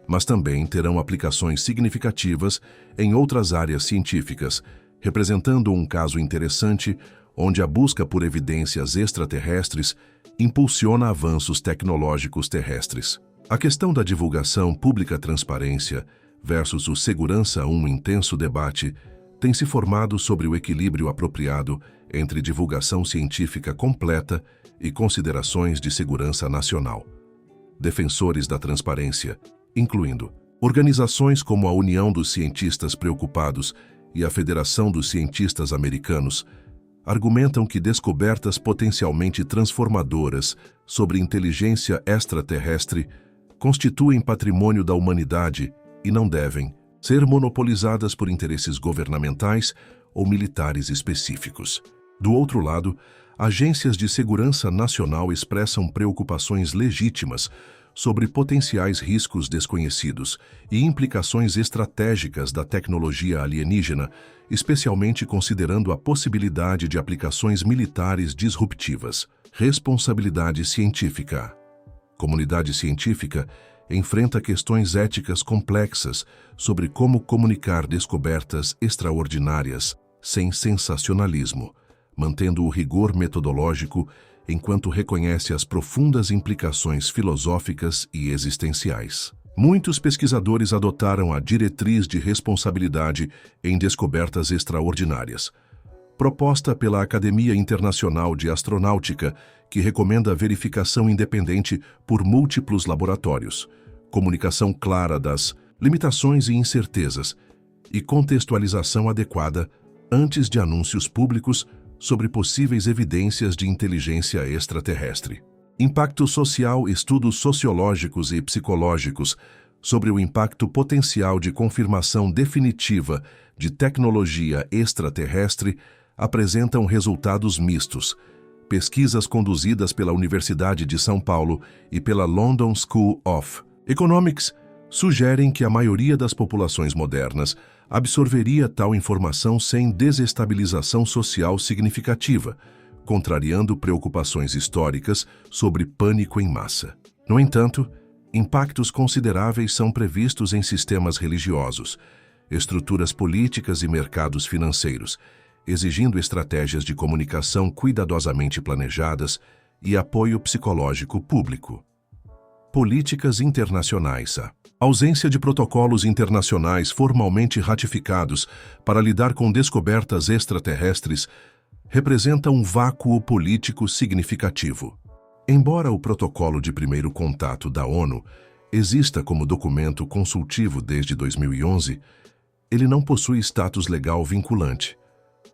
mas também terão aplicações significativas em outras áreas científicas, representando um caso interessante onde a busca por evidências extraterrestres impulsiona avanços tecnológicos terrestres. A questão da divulgação pública-transparência versus o segurança, um intenso debate, tem se formado sobre o equilíbrio apropriado entre divulgação científica completa e considerações de segurança nacional. Defensores da transparência, incluindo organizações como a União dos Cientistas Preocupados e a Federação dos Cientistas Americanos, argumentam que descobertas potencialmente transformadoras sobre inteligência extraterrestre constituem patrimônio da humanidade e não devem ser monopolizadas por interesses governamentais ou militares específicos. Do outro lado, agências de segurança nacional expressam preocupações legítimas sobre potenciais riscos desconhecidos e implicações estratégicas da tecnologia alienígena, especialmente considerando a possibilidade de aplicações militares disruptivas. Responsabilidade científica. Comunidade científica enfrenta questões éticas complexas sobre como comunicar descobertas extraordinárias sem sensacionalismo, mantendo o rigor metodológico enquanto reconhece as profundas implicações filosóficas e existenciais. Muitos pesquisadores adotaram a diretriz de responsabilidade em descobertas extraordinárias, proposta pela Academia Internacional de Astronáutica, que recomenda a verificação independente por múltiplos laboratórios, comunicação clara das limitações e incertezas e contextualização adequada antes de anúncios públicos sobre possíveis evidências de inteligência extraterrestre. Impacto social, estudos sociológicos e psicológicos sobre o impacto potencial de confirmação definitiva de tecnologia extraterrestre apresentam resultados mistos. Pesquisas conduzidas pela Universidade de São Paulo e pela London School of Economics sugerem que a maioria das populações modernas absorveria tal informação sem desestabilização social significativa, contrariando preocupações históricas sobre pânico em massa. No entanto, impactos consideráveis são previstos em sistemas religiosos, estruturas políticas e mercados financeiros, exigindo estratégias de comunicação cuidadosamente planejadas e apoio psicológico público. Políticas internacionais. A ausência de protocolos internacionais formalmente ratificados para lidar com descobertas extraterrestres representa um vácuo político significativo. Embora o Protocolo de Primeiro Contato da ONU exista como documento consultivo desde 2011, ele não possui status legal vinculante.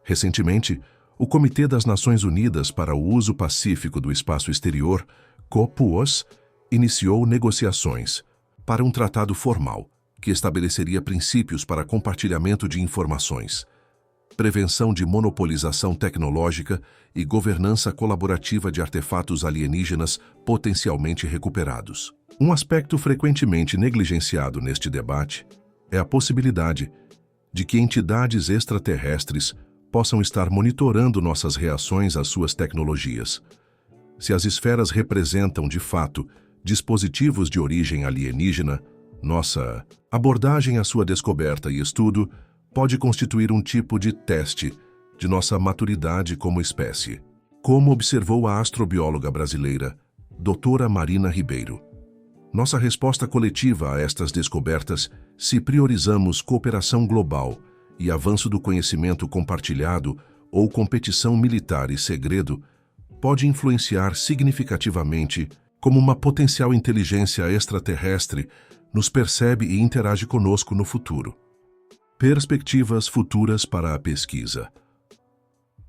Recentemente, o Comitê das Nações Unidas para o Uso Pacífico do Espaço Exterior, COPUOS, iniciou negociações para um tratado formal que estabeleceria princípios para compartilhamento de informações, prevenção de monopolização tecnológica e governança colaborativa de artefatos alienígenas potencialmente recuperados. Um aspecto frequentemente negligenciado neste debate é a possibilidade de que entidades extraterrestres possam estar monitorando nossas reações às suas tecnologias. Se as esferas representam, de fato, dispositivos de origem alienígena, nossa abordagem à sua descoberta e estudo pode constituir um tipo de teste de nossa maturidade como espécie. Como observou a astrobióloga brasileira, doutora Marina Ribeiro, nossa resposta coletiva a estas descobertas, se priorizamos cooperação global e avanço do conhecimento compartilhado ou competição militar e segredo, pode influenciar significativamente como uma potencial inteligência extraterrestre nos percebe e interage conosco no futuro. Perspectivas futuras para a pesquisa.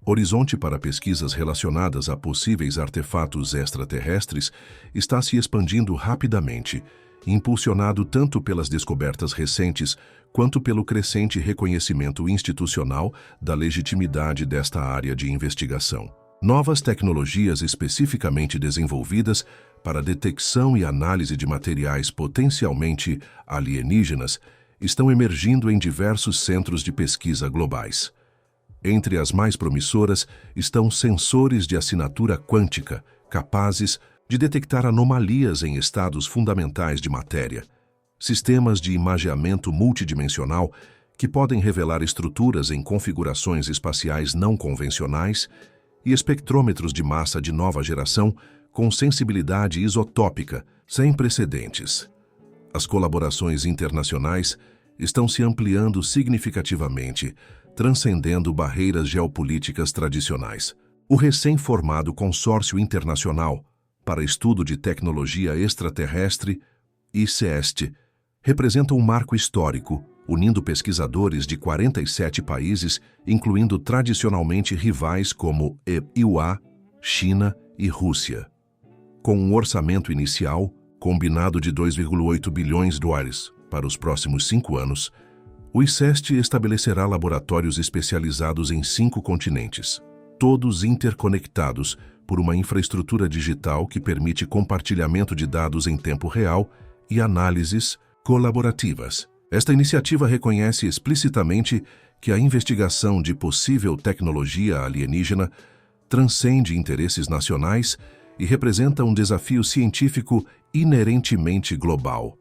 horizonte para pesquisas relacionadas a possíveis artefatos extraterrestres está se expandindo rapidamente, impulsionado tanto pelas descobertas recentes quanto pelo crescente reconhecimento institucional da legitimidade desta área de investigação. Novas tecnologias especificamente desenvolvidas para detecção e análise de materiais potencialmente alienígenas estão emergindo em diversos centros de pesquisa globais. Entre as mais promissoras estão sensores de assinatura quântica, capazes de detectar anomalias em estados fundamentais de matéria, sistemas de imageamento multidimensional que podem revelar estruturas em configurações espaciais não convencionais e espectrômetros de massa de nova geração com sensibilidade isotópica sem precedentes. As colaborações internacionais estão se ampliando significativamente, transcendendo barreiras geopolíticas tradicionais. O recém-formado Consórcio Internacional para Estudo de Tecnologia Extraterrestre, ICEST, representa um marco histórico, unindo pesquisadores de 47 países, incluindo tradicionalmente rivais como EUA, China e Rússia. Com um orçamento inicial, combinado de 2,8 bilhões de dólares para os próximos 5 anos, o ICEST estabelecerá laboratórios especializados em 5 continentes, todos interconectados por uma infraestrutura digital que permite compartilhamento de dados em tempo real e análises colaborativas. Esta iniciativa reconhece explicitamente que a investigação de possível tecnologia alienígena transcende interesses nacionais e representa um desafio científico inerentemente global.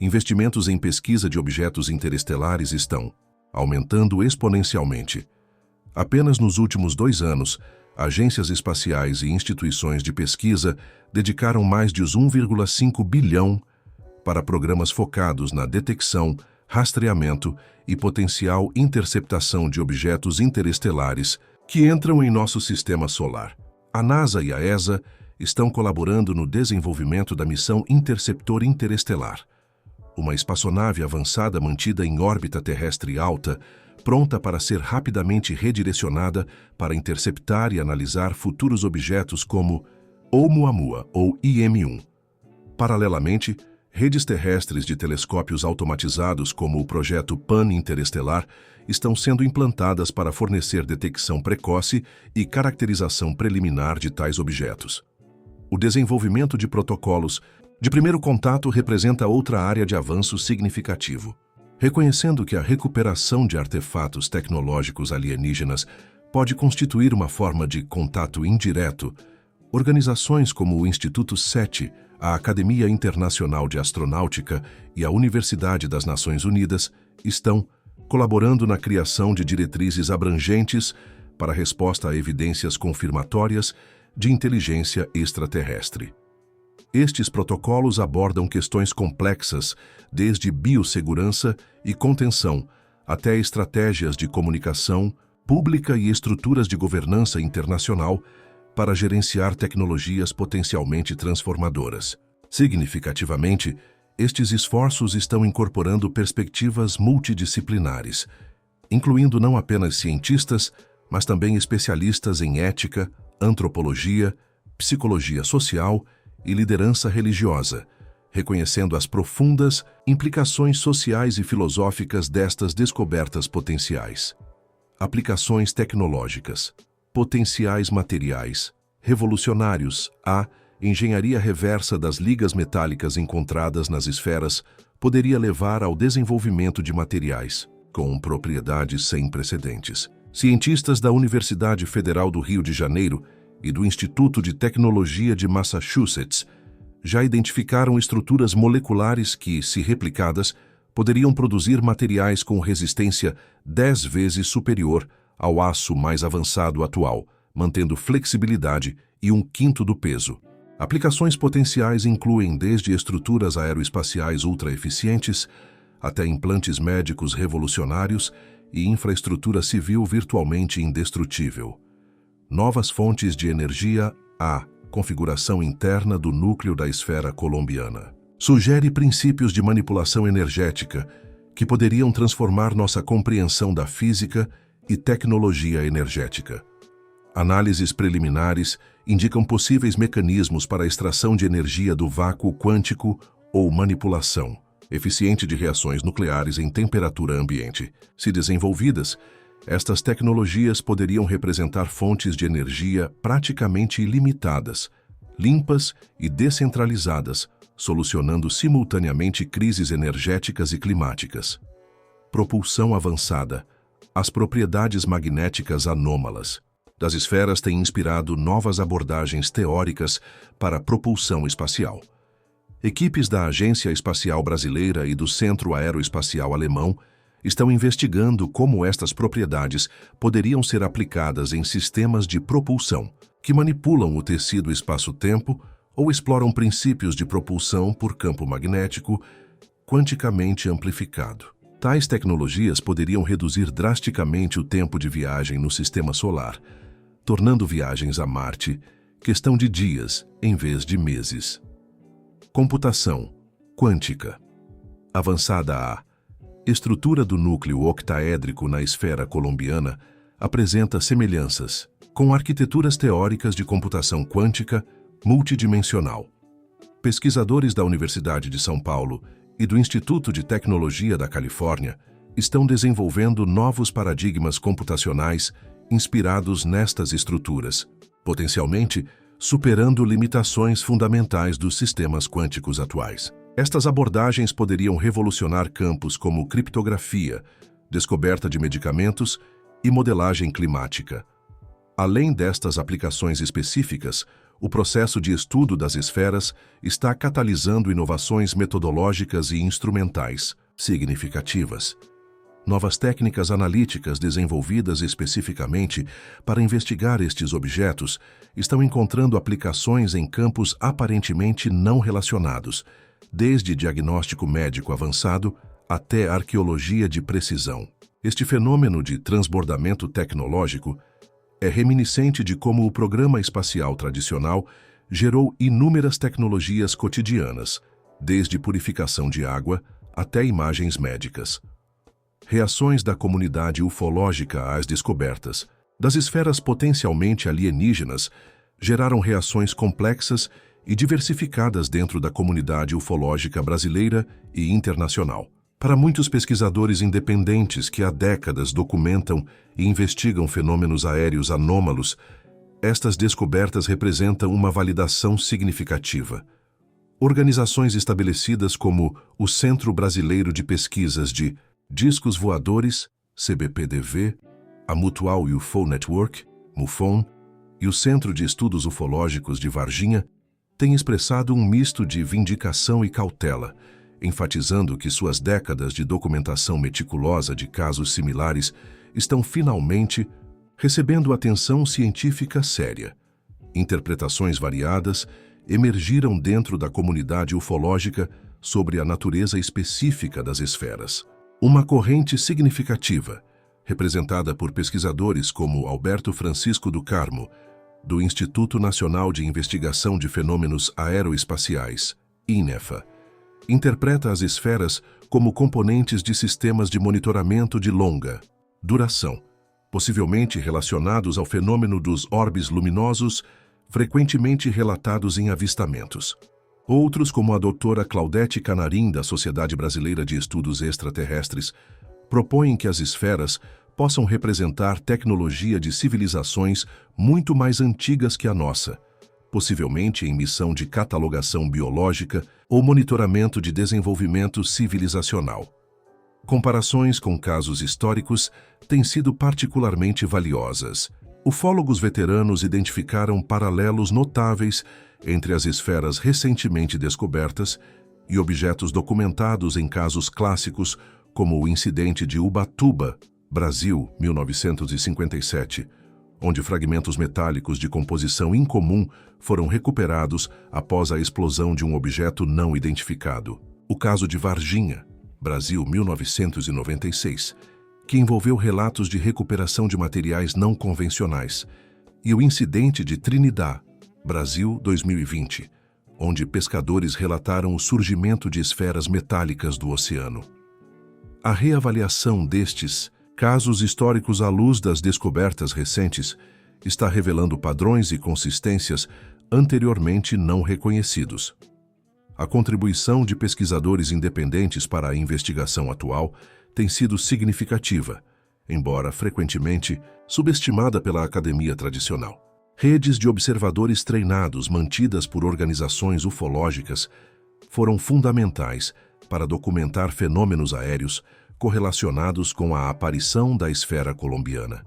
Investimentos em pesquisa de objetos interestelares estão aumentando exponencialmente. Apenas nos últimos 2 anos, agências espaciais e instituições de pesquisa dedicaram mais de 1,5 bilhão para programas focados na detecção, rastreamento e potencial interceptação de objetos interestelares que entram em nosso sistema solar. A NASA e a ESA estão colaborando no desenvolvimento da missão Interceptor Interestelar, uma espaçonave avançada mantida em órbita terrestre alta, pronta para ser rapidamente redirecionada para interceptar e analisar futuros objetos como Oumuamua ou IM-1. Paralelamente, redes terrestres de telescópios automatizados como o projeto PAN Interestelar estão sendo implantadas para fornecer detecção precoce e caracterização preliminar de tais objetos. O desenvolvimento de protocolos de primeiro contato representa outra área de avanço significativo. Reconhecendo que a recuperação de artefatos tecnológicos alienígenas pode constituir uma forma de contato indireto, organizações como o Instituto SETI, a Academia Internacional de Astronáutica e a Universidade das Nações Unidas estão colaborando na criação de diretrizes abrangentes para a resposta a evidências confirmatórias de inteligência extraterrestre. Estes protocolos abordam questões complexas, desde biossegurança e contenção até estratégias de comunicação pública e estruturas de governança internacional para gerenciar tecnologias potencialmente transformadoras. Significativamente, estes esforços estão incorporando perspectivas multidisciplinares, incluindo não apenas cientistas, mas também especialistas em ética, antropologia, psicologia social e liderança religiosa, reconhecendo as profundas implicações sociais e filosóficas destas descobertas potenciais. Aplicações tecnológicas, potenciais materiais, revolucionários, a engenharia reversa das ligas metálicas encontradas nas esferas poderia levar ao desenvolvimento de materiais com propriedades sem precedentes. Cientistas da Universidade Federal do Rio de Janeiro e do Instituto de Tecnologia de Massachusetts já identificaram estruturas moleculares que, se replicadas, poderiam produzir materiais com resistência 10 vezes superior ao aço mais avançado atual, mantendo flexibilidade e 1/5 do peso. Aplicações potenciais incluem desde estruturas aeroespaciais ultra-eficientes até implantes médicos revolucionários e infraestrutura civil virtualmente indestrutível. Novas fontes de energia, a configuração interna do núcleo da esfera colombiana. Sugere princípios de manipulação energética que poderiam transformar nossa compreensão da física e tecnologia energética. Análises preliminares indicam possíveis mecanismos para a extração de energia do vácuo quântico ou manipulação eficiente de reações nucleares em temperatura ambiente. Se desenvolvidas, estas tecnologias poderiam representar fontes de energia praticamente ilimitadas, limpas e descentralizadas, solucionando simultaneamente crises energéticas e climáticas. Propulsão avançada. As propriedades magnéticas anômalas das esferas têm inspirado novas abordagens teóricas para a propulsão espacial. Equipes da Agência Espacial Brasileira e do Centro Aeroespacial Alemão estão investigando como estas propriedades poderiam ser aplicadas em sistemas de propulsão, que manipulam o tecido espaço-tempo ou exploram princípios de propulsão por campo magnético quanticamente amplificado. Tais tecnologias poderiam reduzir drasticamente o tempo de viagem no sistema solar, tornando viagens a Marte questão de dias em vez de meses. Computação quântica. Avançada a estrutura do núcleo octaédrico na esfera colombiana apresenta semelhanças com arquiteturas teóricas de computação quântica multidimensional. Pesquisadores da Universidade de São Paulo e do Instituto de Tecnologia da Califórnia estão desenvolvendo novos paradigmas computacionais inspirados nestas estruturas, potencialmente superando limitações fundamentais dos sistemas quânticos atuais. Estas abordagens poderiam revolucionar campos como criptografia, descoberta de medicamentos e modelagem climática. Além destas aplicações específicas, o processo de estudo das esferas está catalisando inovações metodológicas e instrumentais significativas. Novas técnicas analíticas desenvolvidas especificamente para investigar estes objetos estão encontrando aplicações em campos aparentemente não relacionados, desde diagnóstico médico avançado até arqueologia de precisão. Este fenômeno de transbordamento tecnológico é reminiscente de como o programa espacial tradicional gerou inúmeras tecnologias cotidianas, desde purificação de água até imagens médicas. Reações da comunidade ufológica às descobertas das esferas potencialmente alienígenas geraram reações complexas e diversificadas dentro da comunidade ufológica brasileira e internacional. Para muitos pesquisadores independentes que há décadas documentam e investigam fenômenos aéreos anômalos, estas descobertas representam uma validação significativa. Organizações estabelecidas como o Centro Brasileiro de Pesquisas de Discos Voadores, CBPDV, a Mutual UFO Network, MUFON, e o Centro de Estudos Ufológicos de Varginha têm expressado um misto de vindicação e cautela, enfatizando que suas décadas de documentação meticulosa de casos similares estão finalmente recebendo atenção científica séria. Interpretações variadas emergiram dentro da comunidade ufológica sobre a natureza específica das esferas. Uma corrente significativa, representada por pesquisadores como Alberto Francisco do Carmo, do Instituto Nacional de Investigação de Fenômenos Aeroespaciais, INEFA, interpreta as esferas como componentes de sistemas de monitoramento de longa duração, possivelmente relacionados ao fenômeno dos orbes luminosos frequentemente relatados em avistamentos. Outros, como a doutora Claudete Canarim, da Sociedade Brasileira de Estudos Extraterrestres, propõem que as esferas possam representar tecnologia de civilizações muito mais antigas que a nossa, possivelmente em missão de catalogação biológica ou monitoramento de desenvolvimento civilizacional. Comparações com casos históricos têm sido particularmente valiosas. Ufólogos veteranos identificaram paralelos notáveis entre as esferas recentemente descobertas e objetos documentados em casos clássicos como o incidente de Ubatuba, Brasil, 1957, onde fragmentos metálicos de composição incomum foram recuperados após a explosão de um objeto não identificado. O caso de Varginha, Brasil, 1996, que envolveu relatos de recuperação de materiais não convencionais, e o incidente de Trinidad, Brasil, 2020, onde pescadores relataram o surgimento de esferas metálicas do oceano. A reavaliação destes casos históricos à luz das descobertas recentes está revelando padrões e consistências anteriormente não reconhecidos. A contribuição de pesquisadores independentes para a investigação atual tem sido significativa, embora frequentemente subestimada pela academia tradicional. Redes de observadores treinados mantidas por organizações ufológicas foram fundamentais para documentar fenômenos aéreos correlacionados com a aparição da esfera colombiana.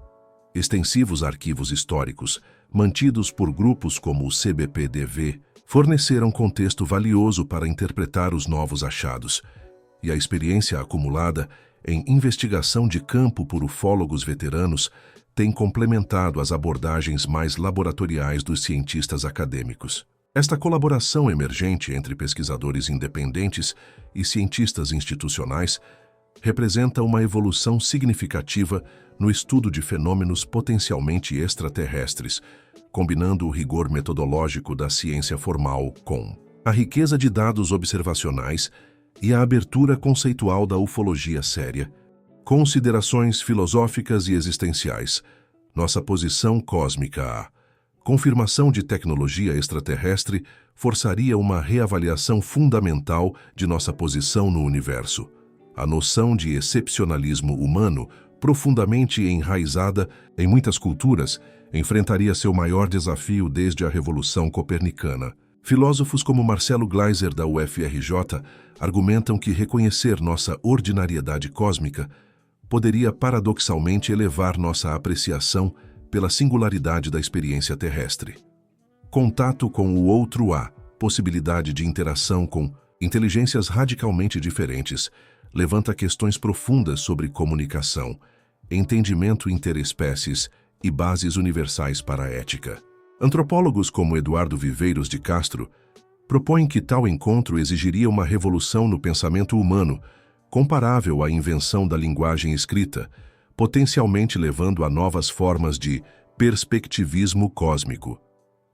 Extensivos arquivos históricos, mantidos por grupos como o CBP-DV, forneceram contexto valioso para interpretar os novos achados, e a experiência acumulada em investigação de campo por ufólogos veteranos tem complementado as abordagens mais laboratoriais dos cientistas acadêmicos. Esta colaboração emergente entre pesquisadores independentes e cientistas institucionais representa uma evolução significativa no estudo de fenômenos potencialmente extraterrestres, combinando o rigor metodológico da ciência formal com a riqueza de dados observacionais e a abertura conceitual da ufologia séria. Considerações filosóficas e existenciais. Nossa posição cósmica. A confirmação de tecnologia extraterrestre forçaria uma reavaliação fundamental de nossa posição no universo. A noção de excepcionalismo humano, profundamente enraizada em muitas culturas, enfrentaria seu maior desafio desde a Revolução Copernicana. Filósofos como Marcelo Gleiser, da UFRJ, argumentam que reconhecer nossa ordinariedade cósmica poderia paradoxalmente elevar nossa apreciação pela singularidade da experiência terrestre. Contato com o outro há, possibilidade de interação com inteligências radicalmente diferentes, levanta questões profundas sobre comunicação, entendimento interespécies e bases universais para a ética. Antropólogos como Eduardo Viveiros de Castro propõem que tal encontro exigiria uma revolução no pensamento humano, comparável à invenção da linguagem escrita, potencialmente levando a novas formas de perspectivismo cósmico.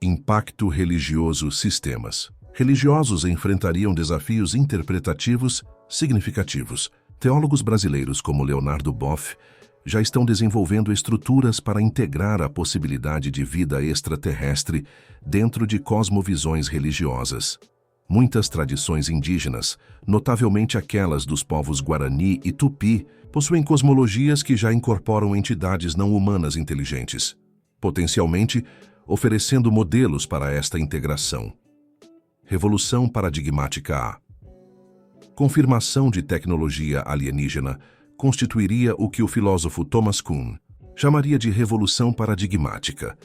Impacto religioso sistemas. Religiosos enfrentariam desafios interpretativos significativos. Teólogos brasileiros como Leonardo Boff já estão desenvolvendo estruturas para integrar a possibilidade de vida extraterrestre dentro de cosmovisões religiosas. Muitas tradições indígenas, notavelmente aquelas dos povos Guarani e Tupi, possuem cosmologias que já incorporam entidades não humanas inteligentes, potencialmente oferecendo modelos para esta integração. Revolução paradigmática. A confirmação de tecnologia alienígena constituiria o que o filósofo Thomas Kuhn chamaria de revolução paradigmática,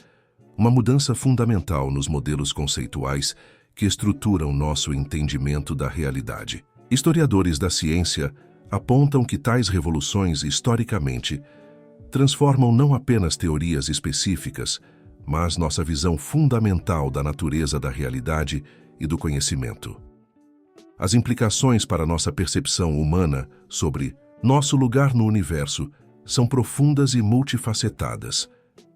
uma mudança fundamental nos modelos conceituais que estruturam nosso entendimento da realidade. Historiadores da ciência apontam que tais revoluções, historicamente, transformam não apenas teorias específicas, mas nossa visão fundamental da natureza da realidade e do conhecimento. As implicações para nossa percepção humana sobre nosso lugar no universo são profundas e multifacetadas.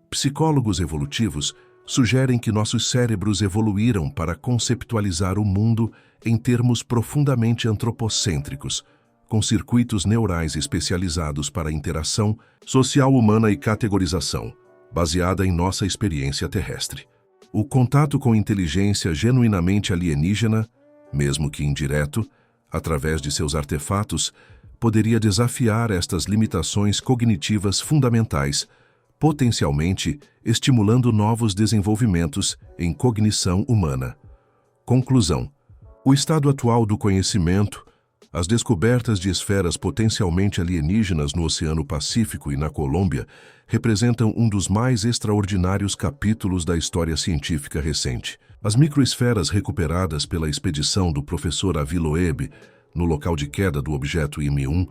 Psicólogos evolutivos sugerem que nossos cérebros evoluíram para conceptualizar o mundo em termos profundamente antropocêntricos, com circuitos neurais especializados para a interação social humana e categorização, baseada em nossa experiência terrestre. O contato com inteligência genuinamente alienígena, mesmo que indireto, através de seus artefatos, poderia desafiar estas limitações cognitivas fundamentais, potencialmente estimulando novos desenvolvimentos em cognição humana. Conclusão: o estado atual do conhecimento, as descobertas de esferas potencialmente alienígenas no Oceano Pacífico e na Colômbia representam um dos mais extraordinários capítulos da história científica recente. As microesferas recuperadas pela expedição do professor Avi Loeb no local de queda do objeto IM-1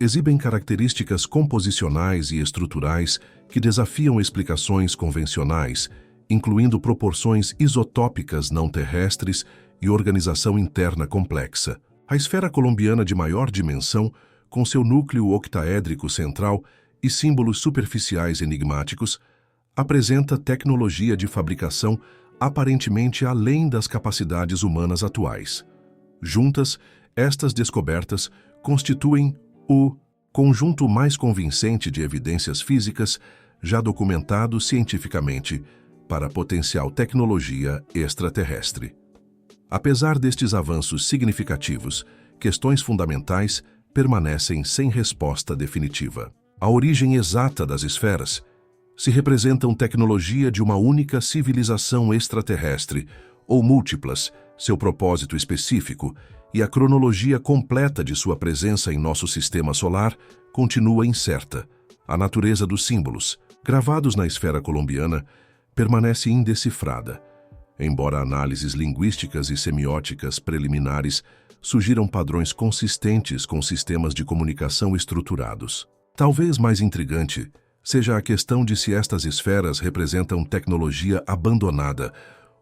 exibem características composicionais e estruturais que desafiam explicações convencionais, incluindo proporções isotópicas não terrestres e organização interna complexa. A esfera colombiana de maior dimensão, com seu núcleo octaédrico central e símbolos superficiais enigmáticos, apresenta tecnologia de fabricação aparentemente além das capacidades humanas atuais. Juntas, estas descobertas constituem o conjunto mais convincente de evidências físicas já documentado cientificamente, para a potencial tecnologia extraterrestre. Apesar destes avanços significativos, questões fundamentais permanecem sem resposta definitiva. A origem exata das esferas se representam tecnologia de uma única civilização extraterrestre, ou múltiplas, seu propósito específico, e a cronologia completa de sua presença em nosso sistema solar continua incerta. A natureza dos símbolos, gravados na esfera colombiana, permanece indecifrada, embora análises linguísticas e semióticas preliminares sugiram padrões consistentes com sistemas de comunicação estruturados. Talvez mais intrigante seja a questão de se estas esferas representam tecnologia abandonada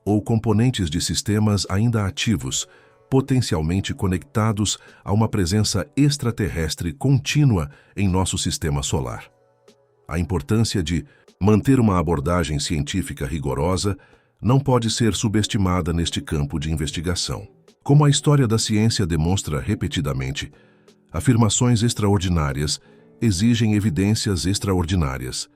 ou componentes de sistemas ainda ativos, potencialmente conectados a uma presença extraterrestre contínua em nosso sistema solar. A importância de manter uma abordagem científica rigorosa não pode ser subestimada neste campo de investigação. Como a história da ciência demonstra repetidamente, afirmações extraordinárias exigem evidências extraordinárias,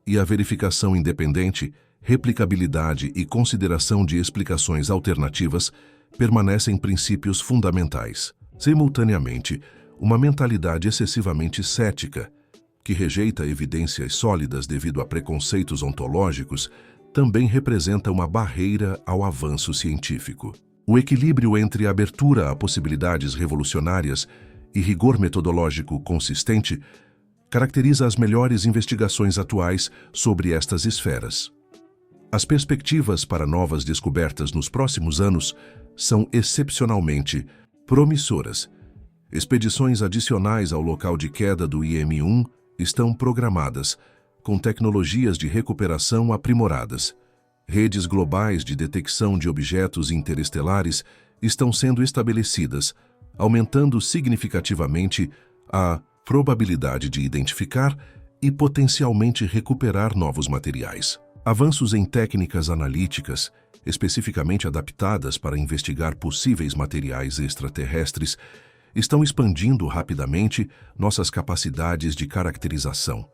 e a verificação independente, replicabilidade e consideração de explicações alternativas permanecem princípios fundamentais. Simultaneamente, uma mentalidade excessivamente cética, que rejeita evidências sólidas devido a preconceitos ontológicos, também representa uma barreira ao avanço científico. O equilíbrio entre abertura a possibilidades revolucionárias e rigor metodológico consistente caracteriza as melhores investigações atuais sobre estas esferas. As perspectivas para novas descobertas nos próximos anos são excepcionalmente promissoras. Expedições adicionais ao local de queda do IM-1 estão programadas, com tecnologias de recuperação aprimoradas. Redes globais de detecção de objetos interestelares estão sendo estabelecidas, aumentando significativamente a probabilidade de identificar e potencialmente recuperar novos materiais. Avanços em técnicas analíticas, especificamente adaptadas para investigar possíveis materiais extraterrestres, estão expandindo rapidamente nossas capacidades de caracterização.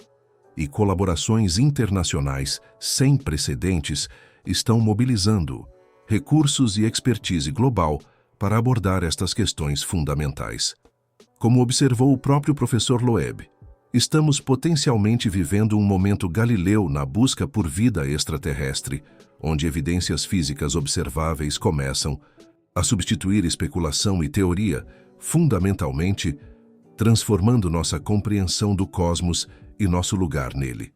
E colaborações internacionais sem precedentes estão mobilizando recursos e expertise global para abordar estas questões fundamentais. Como observou o próprio professor Loeb, estamos potencialmente vivendo um momento galileu na busca por vida extraterrestre, onde evidências físicas observáveis começam a substituir especulação e teoria, fundamentalmente transformando nossa compreensão do cosmos e nosso lugar nele.